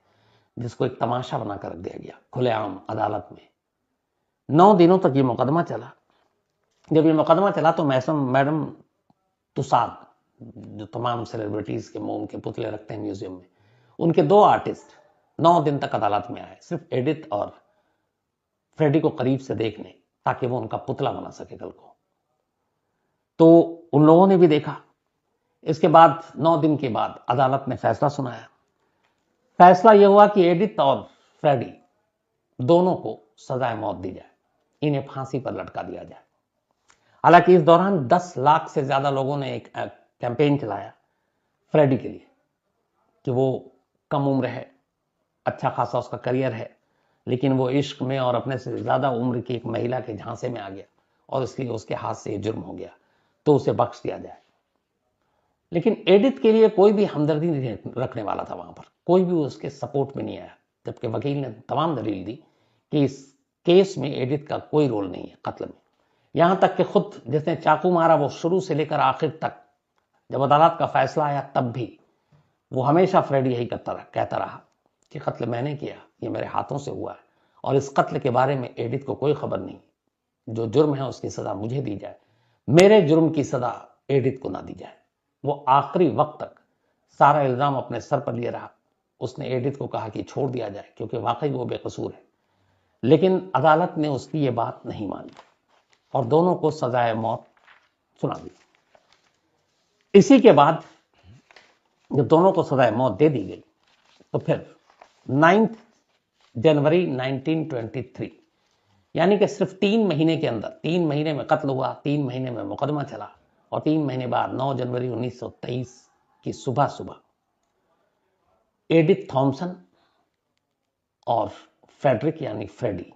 जिसको एक तमाशा बनाकर रख दिया गया खुलेआम अदालत में। 9 दिनों तक ये मुकदमा चला। जब ये मुकदमा चला तो मैडम तुसाद, जो तमाम सेलिब्रिटीज के मोम के पुतले रखते हैं म्यूजियम में, उनके 2 आर्टिस्ट 9 दिन तक अदालत में आए, सिर्फ एडिथ और फ्रेडी को करीब से देखने, ताकि वो उनका पुतला बना सके कल को। तो उन लोगों ने भी देखा। इसके बाद 9 दिन के बाद अदालत ने फैसला सुनाया। फैसला यह हुआ कि एडिथ और फ्रेडी दोनों को सजाए मौत दी जाए, इन्हें फांसी पर लटका दिया जाए। हालांकि इस दौरान 10 लाख से ज्यादा लोगों ने एक कैंपेन चलाया फ्रेडी के लिए कि वो कम उम्र है, अच्छा खासा उसका करियर है, लेकिन वो इश्क में और अपने से ज्यादा उम्र की एक महिला के झांसे में आ गया, और इसलिए उसके हाथ से ये जुर्म हो गया, तो उसे बख्श दिया जाए। लेकिन एडिथ के लिए कोई भी हमदर्दी नहीं रखने वाला था, वहां पर कोई भी उसके सपोर्ट में नहीं आया, जबकि वकील ने तमाम दलील दी कि इस केस में एडिथ का कोई रोल नहीं है कत्ल में। यहां तक कि खुद जिसने चाकू मारा वो शुरू से लेकर आखिर तक, जब अदालत का फैसला आया तब भी वो हमेशा फ्रेडी यही कहता रहा कि कत्ल मैंने किया, ये मेरे हाथों से हुआ है, और इस कत्ल के बारे में एडिथ को कोई खबर नहीं। जो जुर्म है उसकी सजा मुझे दी जाए, मेरे जुर्म की सजा एडिथ को ना दी जाए। वो आखिरी वक्त तक सारा इल्जाम अपने सर पर लिए रहा। उसने एडिथ को कहा कि छोड़ दिया जाए, क्योंकि वाकई वो बेकसूर है, लेकिन अदालत ने उसकी ये बात नहीं मानी और दोनों को सजाए मौत सुना दी। इसी के बाद जब दोनों को सजाए मौत दे दी गई, तो फिर 9 जनवरी 1923, यानी कि सिर्फ 3 महीने के अंदर, 3 महीने में कत्ल हुआ, 3 महीने में मुकदमा चला, और 3 महीने बाद 9 जनवरी 1923 की सुबह सुबह एडिथ थॉमसन और फ्रेडरिक यानी फ्रेडी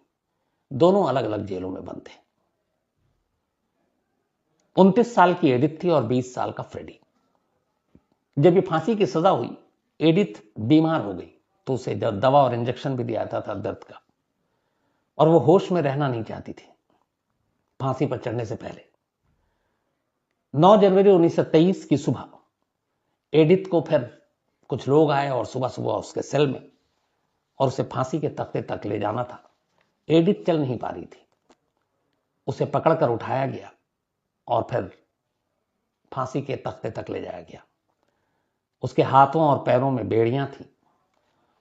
दोनों अलग अलग जेलों में बंद थे। 29 साल की एडिथ थी और 20 साल का फ्रेडी। जब ये फांसी की सजा हुई, एडिथ बीमार हो गई, तो उसे दवा और इंजेक्शन भी दिया जाता था दर्द का, और वो होश में रहना नहीं चाहती थी फांसी पर चढ़ने से पहले। 9 जनवरी 1923 की सुबह एडिथ को फिर कुछ लोग आए और सुबह सुबह उसके सेल में, और उसे फांसी के तख्ते तक ले जाना था। एडिथ चल नहीं पा रही थी, उसे पकड़कर उठाया गया और फिर फांसी के तख्ते तक ले जाया गया। उसके हाथों और पैरों में बेड़ियां थी,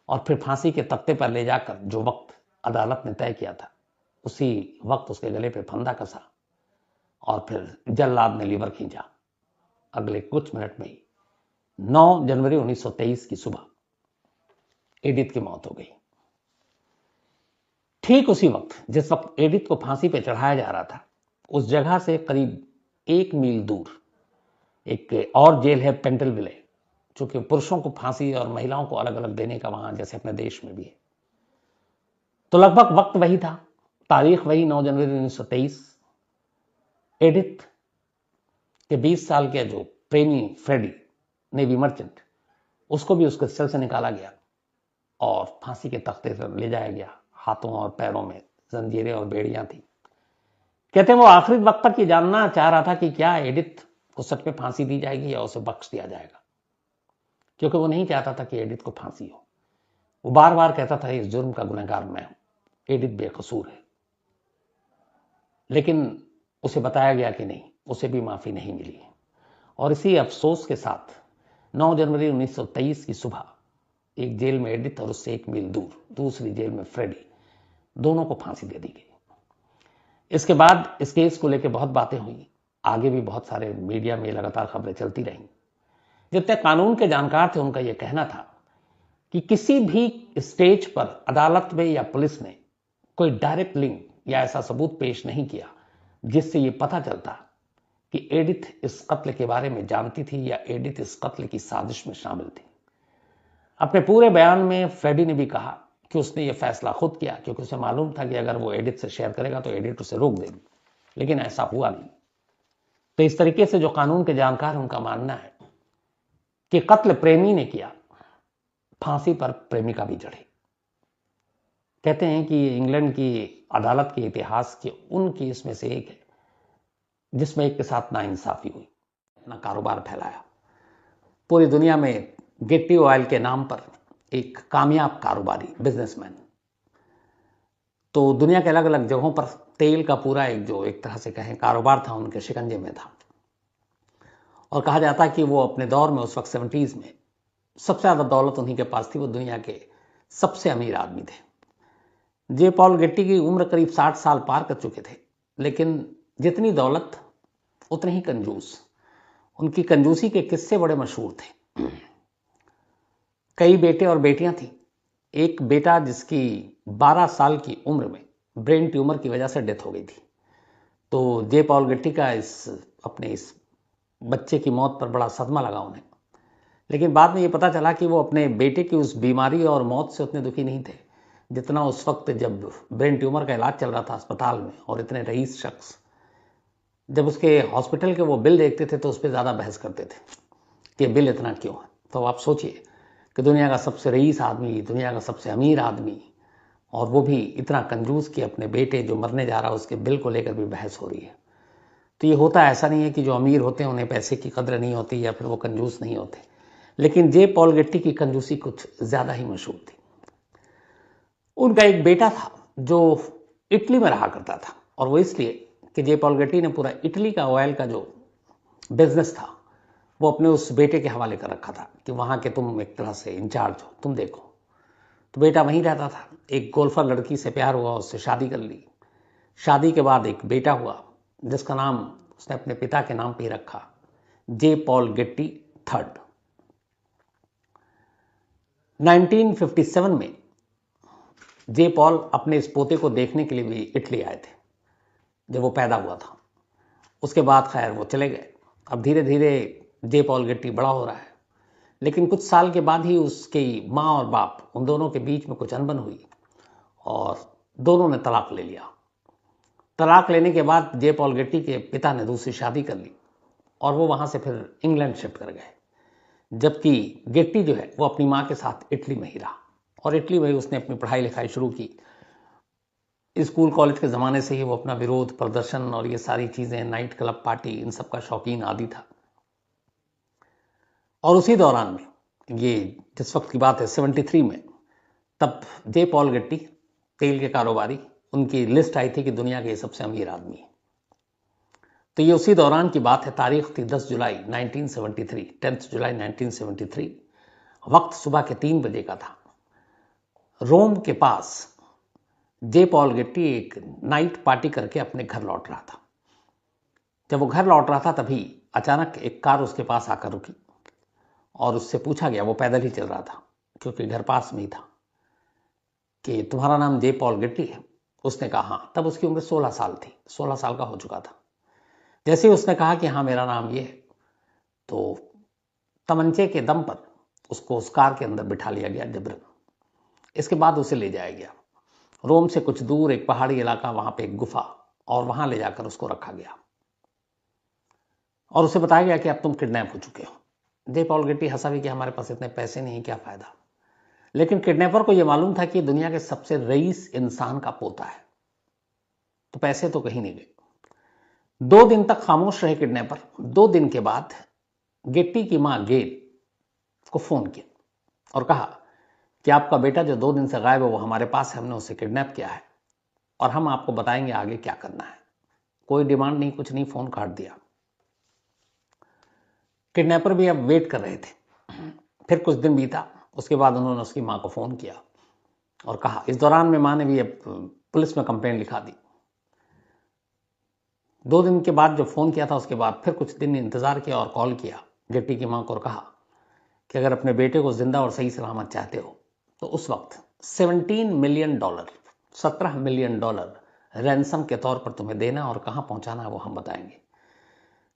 और फिर फांसी के तख्ते पर ले जाकर जो वक्त अदालत ने तय किया था, उसी वक्त उसके गले पे फंदा कसा, और फिर जल्लाद ने लीवर खींचा। अगले कुछ मिनट में ही 9 जनवरी 1923 की सुबह एडिथ की मौत हो गई। ठीक उसी वक्त जिस वक्त एडिथ को फांसी पे चढ़ाया जा रहा था, उस जगह से करीब 1 मील दूर एक और जेल है, पेंटलविले, जो कि पुरुषों को फांसी और महिलाओं को अलग अलग देने का वहां जैसे अपने देश में भी है। तो लगभग वक्त वही था, तारीख वही, 9 जनवरी 1923। एडिथ के 20 साल के जो प्रेमी फ्रेडी, नेवी मर्चेंट, उसको भी उसके सेल से निकाला गया और फांसी के तख्ते पर ले जाया गया। हाथों और पैरों में जंजीरें और बेड़ियां थी। कहते हैं वो आखिरी वक्त तक ये जानना चाह रहा था कि क्या एडिथ को सच में फांसी दी जाएगी या उसे बख्श दिया जाएगा, क्योंकि वो नहीं चाहता था कि एडिथ को फांसी हो। वो बार बार कहता था इस जुर्म का गुनहगार मैं हूं, एडिथ बेकसूर है। लेकिन उसे बताया गया कि नहीं, उसे भी माफी नहीं मिली। और इसी अफसोस के साथ 9 जनवरी 1923 की सुबह एक जेल में एडिथ और उससे 1 मील दूर दूसरी जेल में फ्रेडी, दोनों को फांसी दे दी गई। इसके बाद इस केस को लेकर बहुत बातें हुई, आगे भी बहुत सारे मीडिया में लगातार खबरें चलती रहीं। जितने कानून के जानकार थे उनका यह कहना था कि किसी भी स्टेज पर अदालत में या पुलिस ने कोई डायरेक्ट लिंक या ऐसा सबूत पेश नहीं किया जिससे ये पता चलता कि एडिथ इस कत्ल के बारे में जानती थी या एडिथ इस कत्ल की साजिश में शामिल थी। अपने पूरे बयान में फ्रेडी ने भी कहा कि उसने ये फैसला खुद किया क्योंकि उसे मालूम था कि अगर वो एडिथ से शेयर करेगा तो एडिथ उसे रोक देगी, लेकिन ऐसा हुआ नहीं। तो इस तरीके से जो कानून के जानकार हैं उनका मानना है कि कत्ल प्रेमी ने किया, फांसी पर प्रेमिका भी चढ़ी। कहते हैं कि इंग्लैंड की अदालत के इतिहास के उन केस में से एक है जिसमें एक के साथ नाइंसाफी हुई। अपना कारोबार फैलाया पूरी दुनिया में। गेट्टी ऑयल के नाम पर एक कामयाब कारोबारी बिजनेसमैन, तो दुनिया के अलग अलग जगहों पर तेल का पूरा एक तरह से कहें कारोबार था, उनके शिकंजे में था। और कहा जाता है कि वो अपने दौर में उस वक्त 70s में सबसे ज्यादा दौलत उन्हीं के पास थी, वो दुनिया के सबसे अमीर आदमी थे। जे पॉल गेट्टी की उम्र करीब 60 साल पार कर चुके थे, लेकिन जितनी दौलत उतने ही कंजूस। उनकी कंजूसी के किस्से बड़े मशहूर थे। कई बेटे और बेटियां थी। एक बेटा जिसकी 12 साल की उम्र में ब्रेन ट्यूमर की वजह से डेथ हो गई थी। तो जे पॉल गेट्टी का अपने इस बच्चे की मौत पर बड़ा सदमा लगा उन्हें, लेकिन बाद में ये पता चला कि वो अपने बेटे की उस बीमारी और मौत से उतने दुखी नहीं थे जितना उस वक्त जब ब्रेन ट्यूमर का इलाज चल रहा था अस्पताल में, और इतने रईस शख्स जब उसके हॉस्पिटल के वो बिल देखते थे तो उस पर ज़्यादा बहस करते थे कि बिल इतना क्यों है। तो आप सोचिए कि दुनिया का सबसे रईस आदमी, दुनिया का सबसे अमीर आदमी, और वो भी इतना कंजूस कि अपने बेटे जो मरने जा रहा है उसके बिल को लेकर भी बहस हो रही है। तो ये होता ऐसा नहीं है कि जो अमीर होते हैं उन्हें पैसे की कदर नहीं होती या फिर वो कंजूस नहीं होते, लेकिन जे पॉल गेट्टी की कंजूसी कुछ ज़्यादा ही मशहूर थी। उनका एक बेटा था जो इटली में रहा करता था, और वो इसलिए कि जे पॉल गेट्टी ने पूरा इटली का ऑयल का जो बिजनेस था वो अपने उस बेटे के हवाले कर रखा था कि वहां के तुम एक तरह से इंचार्ज हो, तुम देखो। तो बेटा वहीं रहता था। एक गोल्फर लड़की से प्यार हुआ, उससे शादी कर ली। शादी के बाद एक बेटा हुआ जिसका नाम उसने अपने पिता के नाम पे ही रखा, जे पॉल गेट्टी थर्ड। 1957 में जे पॉल अपने इस पोते को देखने के लिए भी इटली आए थे जब वो पैदा हुआ था। उसके बाद खैर वो चले गए। अब धीरे धीरे जे पॉल गेट्टी बड़ा हो रहा है, लेकिन कुछ साल के बाद ही उसकी माँ और बाप उन दोनों के बीच में कुछ अनबन हुई और दोनों ने तलाक ले लिया। तलाक लेने के बाद जे पॉल गेट्टी के पिता ने दूसरी शादी कर ली और वो वहां से फिर इंग्लैंड शिफ्ट कर गए, जबकि गेट्टी जो है वो अपनी माँ के साथ इटली में ही रहा और इटली में ही उसने अपनी पढ़ाई लिखाई शुरू की। स्कूल कॉलेज के ज़माने से ही वो अपना विरोध प्रदर्शन और ये सारी चीज़ें, नाइट क्लब पार्टी, इन सब का शौकीन आदि था। और उसी दौरान में ये जिस वक्त की बात है 73 में, तब जे पॉल गेट्टी तेल के कारोबारी, उनकी लिस्ट आई थी कि दुनिया के सबसे अमीर आदमी है। तो ये उसी दौरान की बात है। तारीख थी 10 जुलाई 1973, 10 जुलाई 1973। वक्त सुबह के 3 बजे का था। रोम के पास जे पॉल गेट्टी एक नाइट पार्टी करके अपने घर लौट रहा था। जब वो घर लौट रहा था तभी अचानक एक कार उसके पास आकर रुकी और उससे पूछा गया, वो पैदल ही चल रहा था क्योंकि घर पास में ही था, कि तुम्हारा नाम जे पॉल गेट्टी है? उसने कहा हाँ। तब उसकी उम्र 16 साल थी, 16 साल का हो चुका था। जैसे ही उसने कहा कि हाँ मेरा नाम ये है, तो तमंचे के दम पर उसको उस कार के अंदर बिठा लिया गया जबरन। इसके बाद उसे ले जाया गया रोम से कुछ दूर एक पहाड़ी इलाका, वहां पे एक गुफा, और वहां ले जाकर उसको रखा गया और उसे बताया गया कि अब तुम किडनैप हो चुके हो। जे पॉल गेट्टी हंसा भी कि हमारे पास इतने पैसे नहीं, क्या फायदा। लेकिन किडनैपर को यह मालूम था कि दुनिया के सबसे रईस इंसान का पोता है, तो पैसे तो कहीं नहीं गए। 2 दिन तक खामोश रहे किडनैपर। 2 दिन के बाद गेट्टी की मां गेल को फोन किया और कहा कि आपका बेटा जो 2 दिन से गायब है वो हमारे पास है, हमने उसे किडनैप किया है और हम आपको बताएंगे आगे क्या करना है। कोई डिमांड नहीं, कुछ नहीं, फोन काट दिया। किडनैपर भी अब वेट कर रहे थे। फिर कुछ दिन बीता, उसके बाद उन्होंने उसकी मां को फोन किया और कहा। इस दौरान में मां ने भी अब पुलिस में कंप्लेंट लिखा दी। 2 दिन के बाद जो फोन किया था उसके बाद फिर कुछ दिन इंतजार किया और कॉल किया गेट्टी की मां को और कहा कि अगर अपने बेटे को जिंदा और सही सलामत चाहते हो तो उस वक्त $17 मिलियन, $17 मिलियन रैंसम के तौर पर तुम्हें देना और कहां पहुंचाना है वो हम बताएंगे।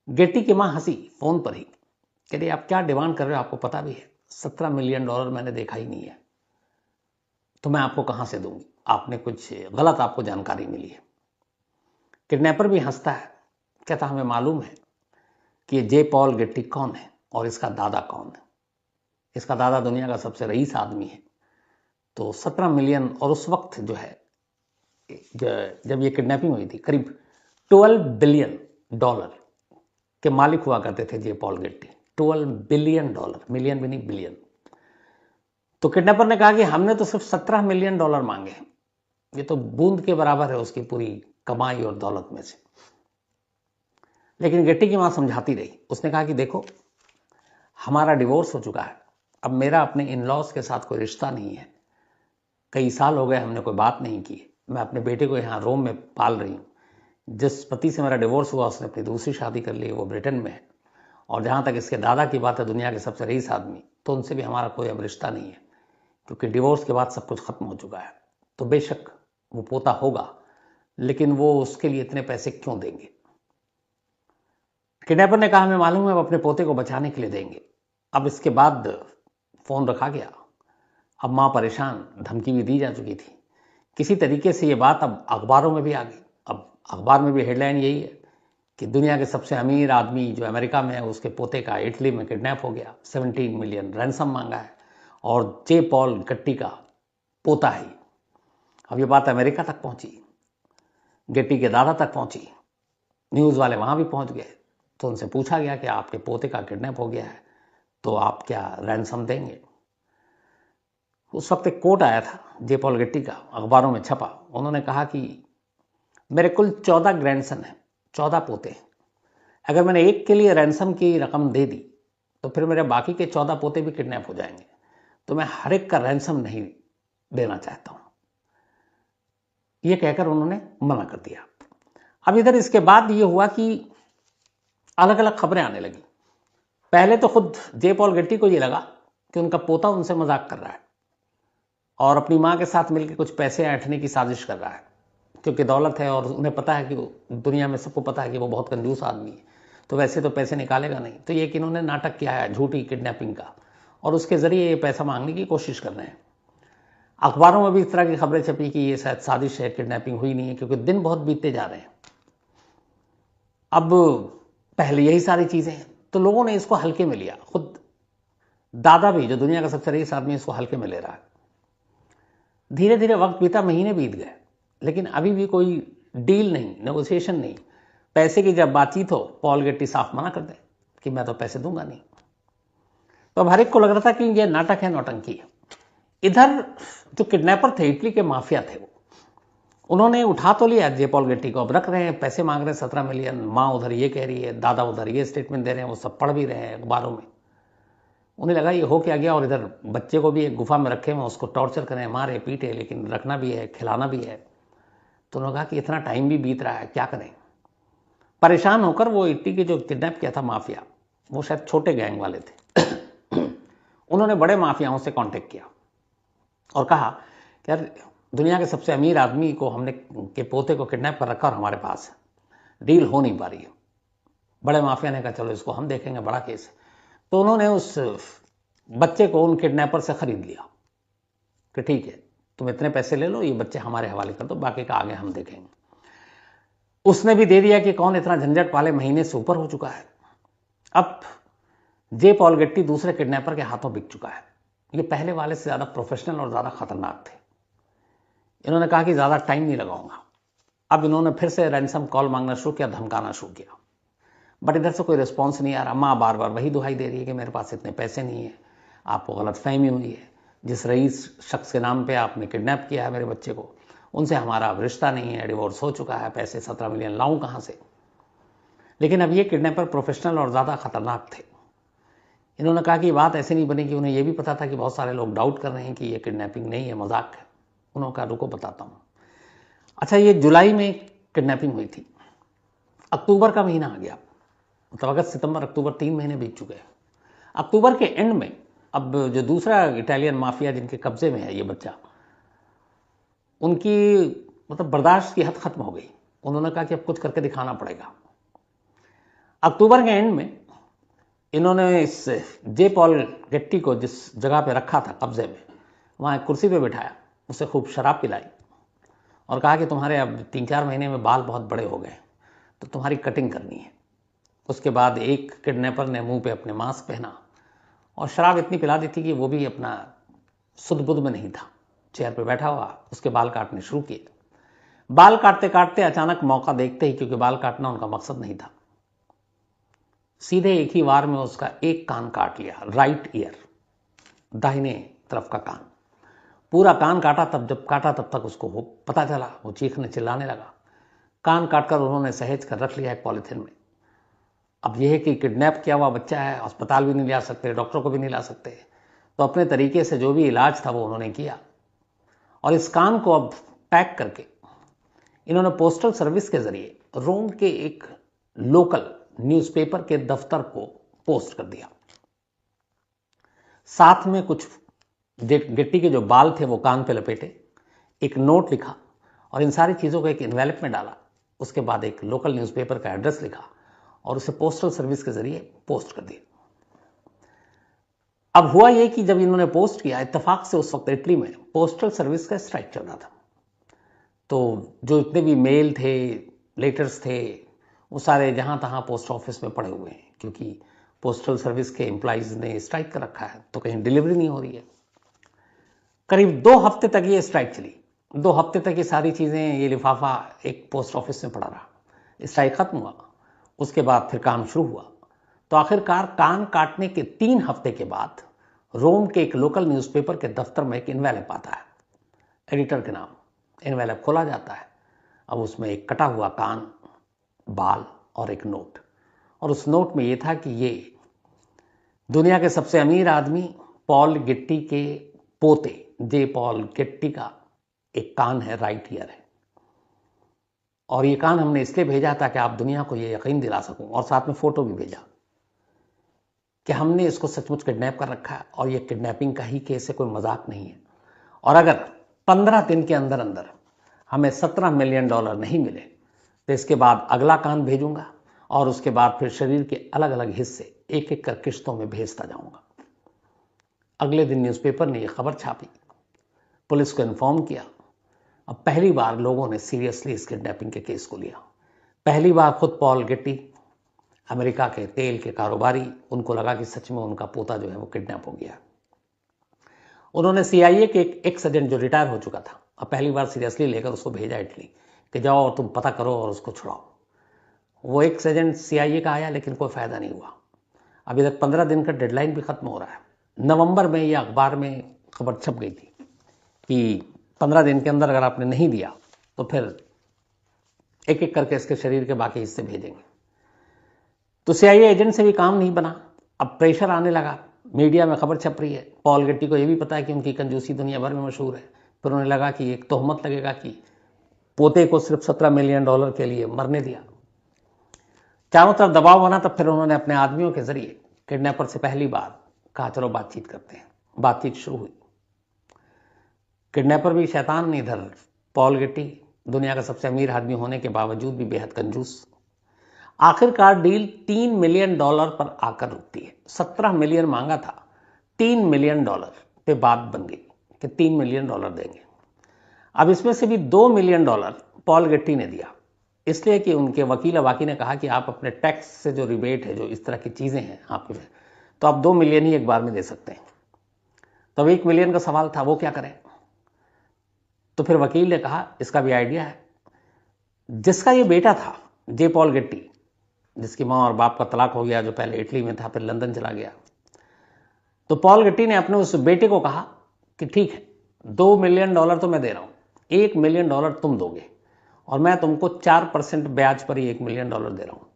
गेटी की मां हंसी फोन पर ही, कह रही आप क्या डिमांड कर रहे हो, आपको पता भी है $17 मिलियन मैंने देखा ही नहीं है, तो मैं आपको कहां से दूंगी, आपने कुछ गलत आपको जानकारी मिली है। किडनैपर भी हंसता है, कहता हमें मालूम है कि ये जे पॉल गेट्टी कौन है और इसका दादा कौन है। इसका दादा दुनिया का सबसे रईस आदमी है। तो 17 मिलियन, और उस वक्त जो है जब ये किडनैपिंग हुई थी करीब $12 बिलियन के मालिक हुआ करते थे जे पॉल गेट्टी। $12 बिलियन, मिलियन भी नहीं बिलियन। तो किडनैपर ने कहा कि हमने तो सिर्फ $17 मिलियन मांगे हैं, ये तो बूंद के बराबर है उसकी पूरी कमाई और दौलत में से। लेकिन गेट्टी की मां समझाती रही, उसने कहा कि देखो हमारा डिवोर्स हो चुका है, अब मेरा अपने इन लॉज के साथ कोई रिश्ता नहीं है, कई साल हो गए हमने कोई बात नहीं की, मैं अपने बेटे को यहाँ रोम में पाल रही हूँ। जिस पति से मेरा डिवोर्स हुआ उसने अपनी दूसरी शादी कर ली, वो ब्रिटेन में है, और जहाँ तक इसके दादा की बात है दुनिया के सबसे रईस आदमी, तो उनसे भी हमारा कोई अब रिश्ता नहीं है, क्योंकि डिवोर्स के बाद सब कुछ खत्म हो चुका है। तो बेशक वो पोता होगा, लेकिन वो उसके लिए इतने पैसे क्यों देंगे। किडनैपर ने कहा हमें मालूम है, अब अपने पोते को बचाने के लिए देंगे। अब इसके बाद फोन रखा गया। अब मां परेशान, धमकी भी दी जा चुकी थी। किसी तरीके से ये बात अब अखबारों में भी आ गई। अब अखबार में भी हेडलाइन यही है कि दुनिया के सबसे अमीर आदमी जो अमेरिका में है उसके पोते का इटली में किडनैप हो गया, 17 मिलियन रैंसम मांगा है, और जे पॉल गेट्टी का पोता ही। अब ये बात अमेरिका तक पहुंची, गेट्टी के दादा तक पहुंची, न्यूज़ वाले वहां भी पहुंच गए। तो उनसे पूछा गया कि आपके पोते का किडनैप हो गया है, तो आप क्या रैंसम देंगे। उस वक्त एक कोट आया था जे पॉल गेट्टी का, अखबारों में छपा। उन्होंने कहा कि मेरे कुल 14 ग्रैंडसन हैं, 14 पोते हैं, अगर मैंने एक के लिए रैंसम की रकम दे दी तो फिर मेरे बाकी के 14 पोते भी किडनैप हो जाएंगे, तो मैं हर एक का रैंसम नहीं देना चाहता हूं। यह कहकर उन्होंने मना कर दिया। अब इधर इसके बाद यह हुआ कि अलग अलग खबरें आने लगी। पहले तो खुद जे पॉल गेट्टी को यह लगा कि उनका पोता उनसे मजाक कर रहा है और अपनी मां के साथ मिलकर कुछ पैसे ऐंठने की साजिश कर रहा है, क्योंकि दौलत है और उन्हें पता है कि दुनिया में सबको पता है कि वो बहुत कंजूस आदमी है, तो वैसे तो पैसे निकालेगा नहीं। तो ये कि इन्होंने नाटक किया है झूठी किडनैपिंग का, और उसके जरिए ये पैसा मांगने की कोशिश कर रहे हैं। अखबारों में भी इस तरह की खबरें छपी कि ये शायद साजिश है, किडनैपिंग हुई नहीं है, क्योंकि दिन बहुत बीतते जा रहे हैं। अब पहले यही सारी चीजें हैं, तो लोगों ने इसको हल्के में लिया। खुद दादा भी, जो दुनिया का सबसे रईस आदमी, इसको हल्के में ले रहा है। धीरे धीरे वक्त बीता, महीने बीत गए, लेकिन अभी भी कोई डील नहीं, नेगोशिएशन नहीं। पैसे की जब बातचीत हो, पॉल गेट्टी साफ मना कर दे कि मैं तो पैसे दूंगा नहीं। तो अब हर एक को लग रहा था कि यह नाटक है, नौटंकी है। इधर जो किडनैपर थे, इटली के माफिया थे, वो उन्होंने उठा तो लिया जे पॉल गेट्टी को, अब रख रहे हैं, पैसे मांग रहे हैं 17 मिलियन। मां उधर ये कह रही है, दादा उधर ये स्टेटमेंट दे रहे हैं, वो सब पढ़ भी रहे हैं अखबारों में। उन्हें लगा ये हो क्या गया, और इधर बच्चे को भी एक गुफा में रखे हुए, उसको टॉर्चर करें, मारे पीटे, लेकिन रखना भी है, खिलाना भी है। तो उन्होंने कहा कि इतना टाइम भी बीत रहा है, क्या करें। परेशान होकर वो इटली के जो किडनैप किया था माफिया, वो शायद छोटे गैंग वाले थे, उन्होंने बड़े माफियाओं से कांटेक्ट किया और कहा कि यार दुनिया के सबसे अमीर आदमी को हमने के पोते को किडनैप कर रखा और हमारे पास है, डील हो नहीं पा रही है। बड़े माफिया ने कहा चलो इसको हम देखेंगे, बड़ा केस है। तो उन्होंने उस बच्चे को उन किडनैपर से खरीद लिया कि ठीक है तुम इतने पैसे ले लो, ये बच्चे हमारे हवाले कर दो, बाकी का आगे हम देखेंगे। उसने भी दे दिया कि कौन इतना झंझट पाले, महीने से ऊपर हो चुका है। अब जे पॉल गेट्टी दूसरे किडनैपर के हाथों बिक चुका है। ये पहले वाले से ज्यादा प्रोफेशनल और ज्यादा खतरनाक थे। इन्होंने कहा कि ज्यादा टाइम नहीं लगाऊंगा। अब इन्होंने फिर से रैंसम कॉल मांगना शुरू किया, धमकाना शुरू किया, बट इधर से कोई रिस्पॉन्स नहीं आ रहा। मां बार बार वही दुहाई दे रही है कि मेरे पास इतने पैसे नहीं है, आपको गलतफहमी हुई है, जिस रईस शख्स के नाम पे आपने किडनैप किया है मेरे बच्चे को, उनसे हमारा अब रिश्ता नहीं है, डिवोर्स हो चुका है, पैसे 17 मिलियन लाऊं कहां से। लेकिन अब ये किडनैपर प्रोफेशनल और ज्यादा खतरनाक थे। इन्होंने कहा कि बात ऐसे नहीं बनी कि उन्हें यह भी पता था कि बहुत सारे लोग डाउट कर रहे हैं कि ये किडनैपिंग नहीं है, मजाक है। उन्होंने कहा रुको बताता हूं। अच्छा, ये जुलाई में किडनैपिंग हुई थी, अक्टूबर का महीना आ गया, तो अगस्त सितंबर अक्टूबर 3 महीने बीत चुके हैं। अक्टूबर के एंड में अब जो दूसरा इटालियन माफिया जिनके कब्जे में है ये बच्चा, उनकी मतलब बर्दाश्त की हद खत्म हो गई। उन्होंने कहा कि अब कुछ करके दिखाना पड़ेगा। अक्टूबर के एंड में इन्होंने इस जे पॉल गेट्टी को जिस जगह पे रखा था कब्जे में, वहां एक कुर्सी पे बिठाया, उसे खूब शराब पिलाई और कहा कि तुम्हारे अब 3-4 महीने में बाल बहुत बड़े हो गए तो तुम्हारी कटिंग करनी है। उसके बाद एक किडनैपर ने मुंह पे अपने मास्क पहना और शराब इतनी पिला दी थी कि वो भी अपना सुध बुध में नहीं था, चेयर पे बैठा हुआ उसके बाल काटने शुरू किए। बाल काटते काटते अचानक मौका देखते ही, क्योंकि बाल काटना उनका मकसद नहीं था, सीधे एक ही वार में उसका एक कान काट लिया, राइट ईयर, दाहिने तरफ का कान। पूरा कान काटा, जब काटा तब तक उसको वो पता चला, वो चीखने चिल्लाने लगा। कान काटकर उन्होंने सहेज कर रख लिया एक पॉलिथीन में। अब यह है कि किडनैप किया हुआ बच्चा है, अस्पताल भी नहीं ला सकते, डॉक्टर को भी नहीं ला सकते, तो अपने तरीके से जो भी इलाज था वो उन्होंने किया। और इस कान को अब पैक करके इन्होंने पोस्टल सर्विस के जरिए रोम के एक लोकल न्यूज़पेपर के दफ्तर को पोस्ट कर दिया। साथ में कुछ गेट्टी के जो बाल थे वो कान पे लपेटे, एक नोट लिखा और इन सारी चीज़ों को एक इन्वेलप में डाला। उसके बाद एक लोकल न्यूज़पेपर का एड्रेस लिखा और उसे पोस्टल सर्विस के जरिए पोस्ट कर दिया। अब हुआ यह कि जब इन्होंने पोस्ट किया, इत्तेफाक से उस वक्त इटली में पोस्टल सर्विस का स्ट्राइक चल रहा था, तो जो इतने भी मेल थे, लेटर्स थे, वो सारे जहां तहां पोस्ट ऑफिस में पड़े हुए हैं, क्योंकि पोस्टल सर्विस के एम्प्लॉइज ने स्ट्राइक कर रखा है, तो कहीं डिलीवरी नहीं हो रही है। करीब 2 हफ्ते तक ये स्ट्राइक चली। 2 हफ्ते तक ये सारी चीजें, ये लिफाफा एक पोस्ट ऑफिस में पड़ा रहा। स्ट्राइक खत्म हुआ, उसके बाद फिर काम शुरू हुआ। तो आखिरकार कान काटने के 3 हफ्ते के बाद रोम के एक लोकल न्यूज़पेपर के दफ्तर में एक इन्वेलप आता है, एडिटर के नाम। इन्वेलप खोला जाता है, अब उसमें एक कटा हुआ कान, बाल और एक नोट। और उस नोट में यह था कि ये दुनिया के सबसे अमीर आदमी पॉल गेट्टी के पोते जे पॉल गेट्टी का एक कान है, राइट ईयर है, और ये कान हमने इसलिए भेजा ताकि आप दुनिया को ये यकीन दिला सकूं, और साथ में फोटो भी भेजा कि हमने इसको सचमुच किडनैप कर रखा है और ये किडनैपिंग का ही केस है, कोई मजाक नहीं है। और अगर 15 दिन के अंदर अंदर हमें $17 मिलियन नहीं मिले तो इसके बाद अगला कान भेजूंगा और उसके बाद फिर शरीर के अलग अलग हिस्से एक एक कर किश्तों में भेजता जाऊंगा। अगले दिन न्यूज़पेपर ने यह खबर छापी, पुलिस को इन्फॉर्म किया। अब पहली बार लोगों ने सीरियसली इस किडनैपिंग के केस को लिया। पहली बार खुद पॉल गेट्टी, अमेरिका के तेल के कारोबारी, उनको लगा कि सच में उनका पोता जो है वो किडनैप हो गया। उन्होंने CIA के एक एक्स एजेंट जो रिटायर हो चुका था, अब पहली बार सीरियसली लेकर उसको भेजा इटली कि जाओ और तुम पता करो और उसको छुड़ाओ। वो एक्स एजेंट CIA का आया, लेकिन कोई फायदा नहीं हुआ। अभी तक 15 दिन का डेडलाइन भी खत्म हो रहा है। नवंबर में यह अखबार में खबर छप गई थी कि 15 दिन के अंदर अगर आपने नहीं दिया तो फिर एक एक करके इसके शरीर के बाकी हिस्से भेजेंगे। तो CIA एजेंट से भी काम नहीं बना। अब प्रेशर आने लगा, मीडिया में खबर छप रही है। पॉल गेट्टी को यह भी पता है कि उनकी कंजूसी दुनिया भर में मशहूर है। फिर उन्हें लगा कि एक तोहमत लगेगा कि पोते को सिर्फ $17 मिलियन के लिए मरने दिया। चारों तरफ दबाव बना। तब फिर उन्होंने अपने आदमियों के जरिए किडनैपर से पहली बार कहा चलो बातचीत करते हैं। बातचीत शुरू हुई। किडनैपर भी शैतान नहीं, इधर पॉल गेट्टी दुनिया का सबसे अमीर आदमी होने के बावजूद भी बेहद कंजूस। आखिरकार डील $3 मिलियन पर आकर रुकती है। 17 मिलियन मांगा था, $3 मिलियन पे बात बन गई कि $3 मिलियन देंगे। अब इसमें से भी $2 मिलियन पॉल गेट्टी ने दिया, इसलिए कि उनके वकील अवाकी ने कहा कि आप अपने टैक्स से जो रिबेट है, जो इस तरह की चीजें हैं आपके, तो आप 2 मिलियन ही एक बार में दे सकते हैं। तब 1 मिलियन का सवाल था, वो क्या करें? तो फिर वकील ने कहा इसका भी आइडिया है। जिसका ये बेटा था जे पॉल गेट्टी, जिसकी मां और बाप का तलाक हो गया, जो पहले इटली में था फिर लंदन चला गया, तो पॉल गेट्टी ने अपने उस बेटे को कहा कि ठीक है, $2 मिलियन तो मैं दे रहा हूं, $1 मिलियन तुम दोगे और मैं तुमको 4% ब्याज पर ही $1 मिलियन दे रहा हूं।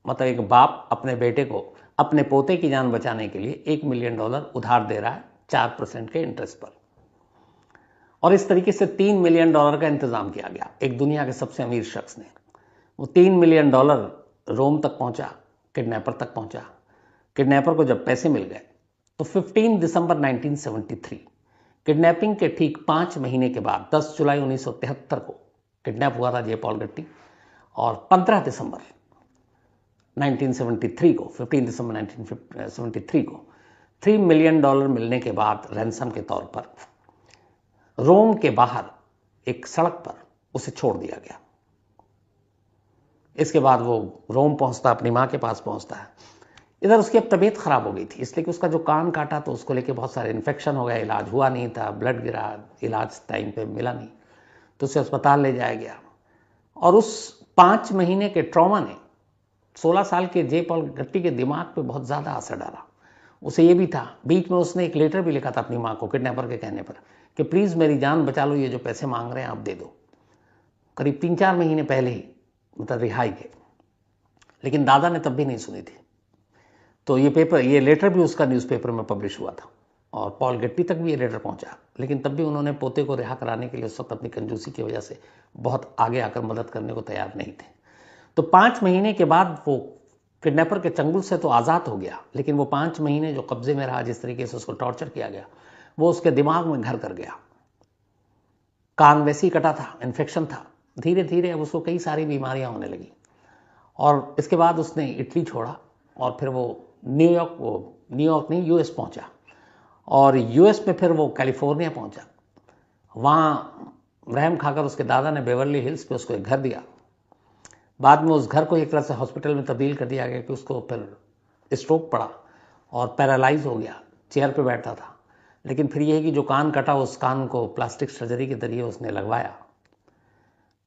मतलब एक बाप अपने बेटे को अपने पोते की जान बचाने के लिए $1 मिलियन उधार दे रहा है 4% के इंटरेस्ट पर। और इस तरीके से $3 मिलियन का इंतजाम किया गया। एक दुनिया के सबसे अमीर शख्स ने वो $3 मिलियन रोम तक पहुंचा, किडनैपर तक पहुंचा। किडनैपर को जब पैसे मिल गए तो 15 दिसंबर 1973 किडनैपिंग के ठीक 5 महीने के बाद 10 जुलाई 1973 को किडनैप हुआ था जे पॉल गेट्टी, और 15 दिसंबर 1973 को 15 दिसंबर 1973 को $3 मिलियन मिलने के बाद रैंसम के तौर पर रोम के बाहर एक सड़क पर उसे छोड़ दिया गया। इसके बाद वो रोम पहुंचता, अपनी मां के पास पहुंचता है। इधर उसकी अब तबीयत खराब हो गई थी, इसलिए कि उसका जो कान काटा तो उसको लेके बहुत सारे इन्फेक्शन हो गया, इलाज हुआ नहीं था, ब्लड गिरा, इलाज टाइम पे मिला नहीं, तो उसे अस्पताल ले जाया गया। और उस 5 महीने के ट्रॉमा ने 16 साल के जे पॉल गेट्टी के दिमाग पे बहुत ज़्यादा असर डाला। उसे ये भी था, बीच में उसने एक लेटर भी लिखा था अपनी माँ को किडनैपर के कहने पर कि प्लीज़ मेरी जान बचा लो, ये जो पैसे मांग रहे हैं आप दे दो। करीब 3-4 महीने पहले ही, मतलब रिहाई के। लेकिन दादा ने तब भी नहीं सुनी थी। तो ये लेटर भी उसका न्यूज़पेपर में पब्लिश हुआ था और पॉल गेट्टी तक भी ये लेटर पहुंचा, लेकिन तब भी उन्होंने पोते को रिहा कराने के लिए उस वक्त अपनी कंजूसी की वजह से बहुत आगे आकर मदद करने को तैयार नहीं थे। तो 5 महीने के बाद वो किडनैपर के चंगुल से तो आज़ाद हो गया, लेकिन वो 5 महीने जो कब्जे में रहा, जिस तरीके से उसको टॉर्चर किया गया, वो उसके दिमाग में घर कर गया। कान वैसे ही कटा था, इन्फेक्शन था, धीरे धीरे अब उसको कई सारी बीमारियां होने लगी। और इसके बाद उसने इटली छोड़ा और फिर वो न्यूयॉर्क नहीं, यूएस पहुंचा, और यूएस में फिर वो कैलिफोर्निया पहुंचा। वहाँ रहम खाकर उसके दादा ने बेवर्ली हिल्स पे उसको एक घर दिया। बाद में उस घर को एक तरह से हॉस्पिटल में तब्दील कर दिया गया कि उसको फिर स्ट्रोक पड़ा और पैरालाइज हो गया, चेयर पे बैठता था। लेकिन फिर यह कि जो कान कटा उस कान को प्लास्टिक सर्जरी के जरिए उसने लगवाया।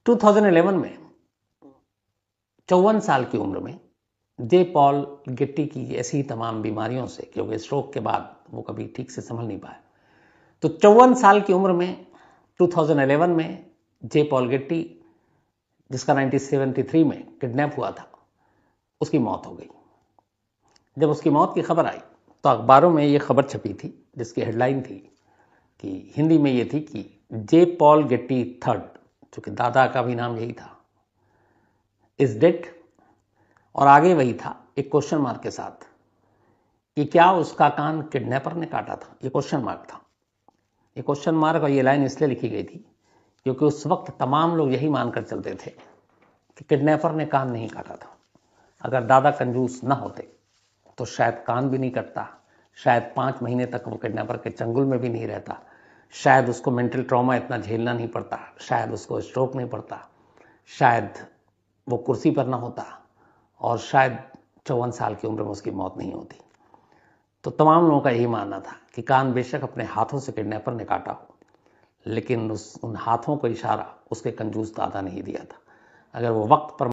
2011 में 54 साल की उम्र में जे पॉल गेट्टी की ऐसी ही तमाम बीमारियों से, क्योंकि स्ट्रोक के बाद वो कभी ठीक से संभल नहीं पाए, तो 54 साल की उम्र में 2011 में जे पॉल गेट्टी, जिसका 1973 में किडनैप हुआ था, उसकी मौत हो गई। जब उसकी मौत की खबर आई तो अखबारों में ये खबर छपी थी, जिसकी हेडलाइन थी कि हिंदी में ये थी कि जे पॉल गेट्टी थर्ड, जो कि दादा का भी नाम यही था, इज डेड। और आगे वही था एक क्वेश्चन मार्क के साथ कि क्या उसका कान किडनैपर ने काटा था। ये क्वेश्चन मार्क था। ये क्वेश्चन मार्क और ये लाइन इसलिए लिखी गई थी क्योंकि उस वक्त तमाम लोग यही मानकर चलते थे कि किडनैपर ने कान नहीं काटा था। अगर दादा कंजूस न होते तो शायद कान भी नहीं कटता, शायद 5 महीने तक वो किडनैपर के चंगुल में भी नहीं रहता, शायद उसको मेंटल ट्रॉमा इतना झेलना नहीं पड़ता, शायद उसको स्ट्रोक नहीं पड़ता, शायद वो कुर्सी पर ना होता, और शायद 54 साल की उम्र में उसकी मौत नहीं होती। तो तमाम लोगों का यही मानना था कि कान बेशक अपने हाथों से किडनैपर ने काटा हो, लेकिन उन हाथों को इशारा उसके कंजूस दादा ने ही दिया था। अगर वो वक्त पर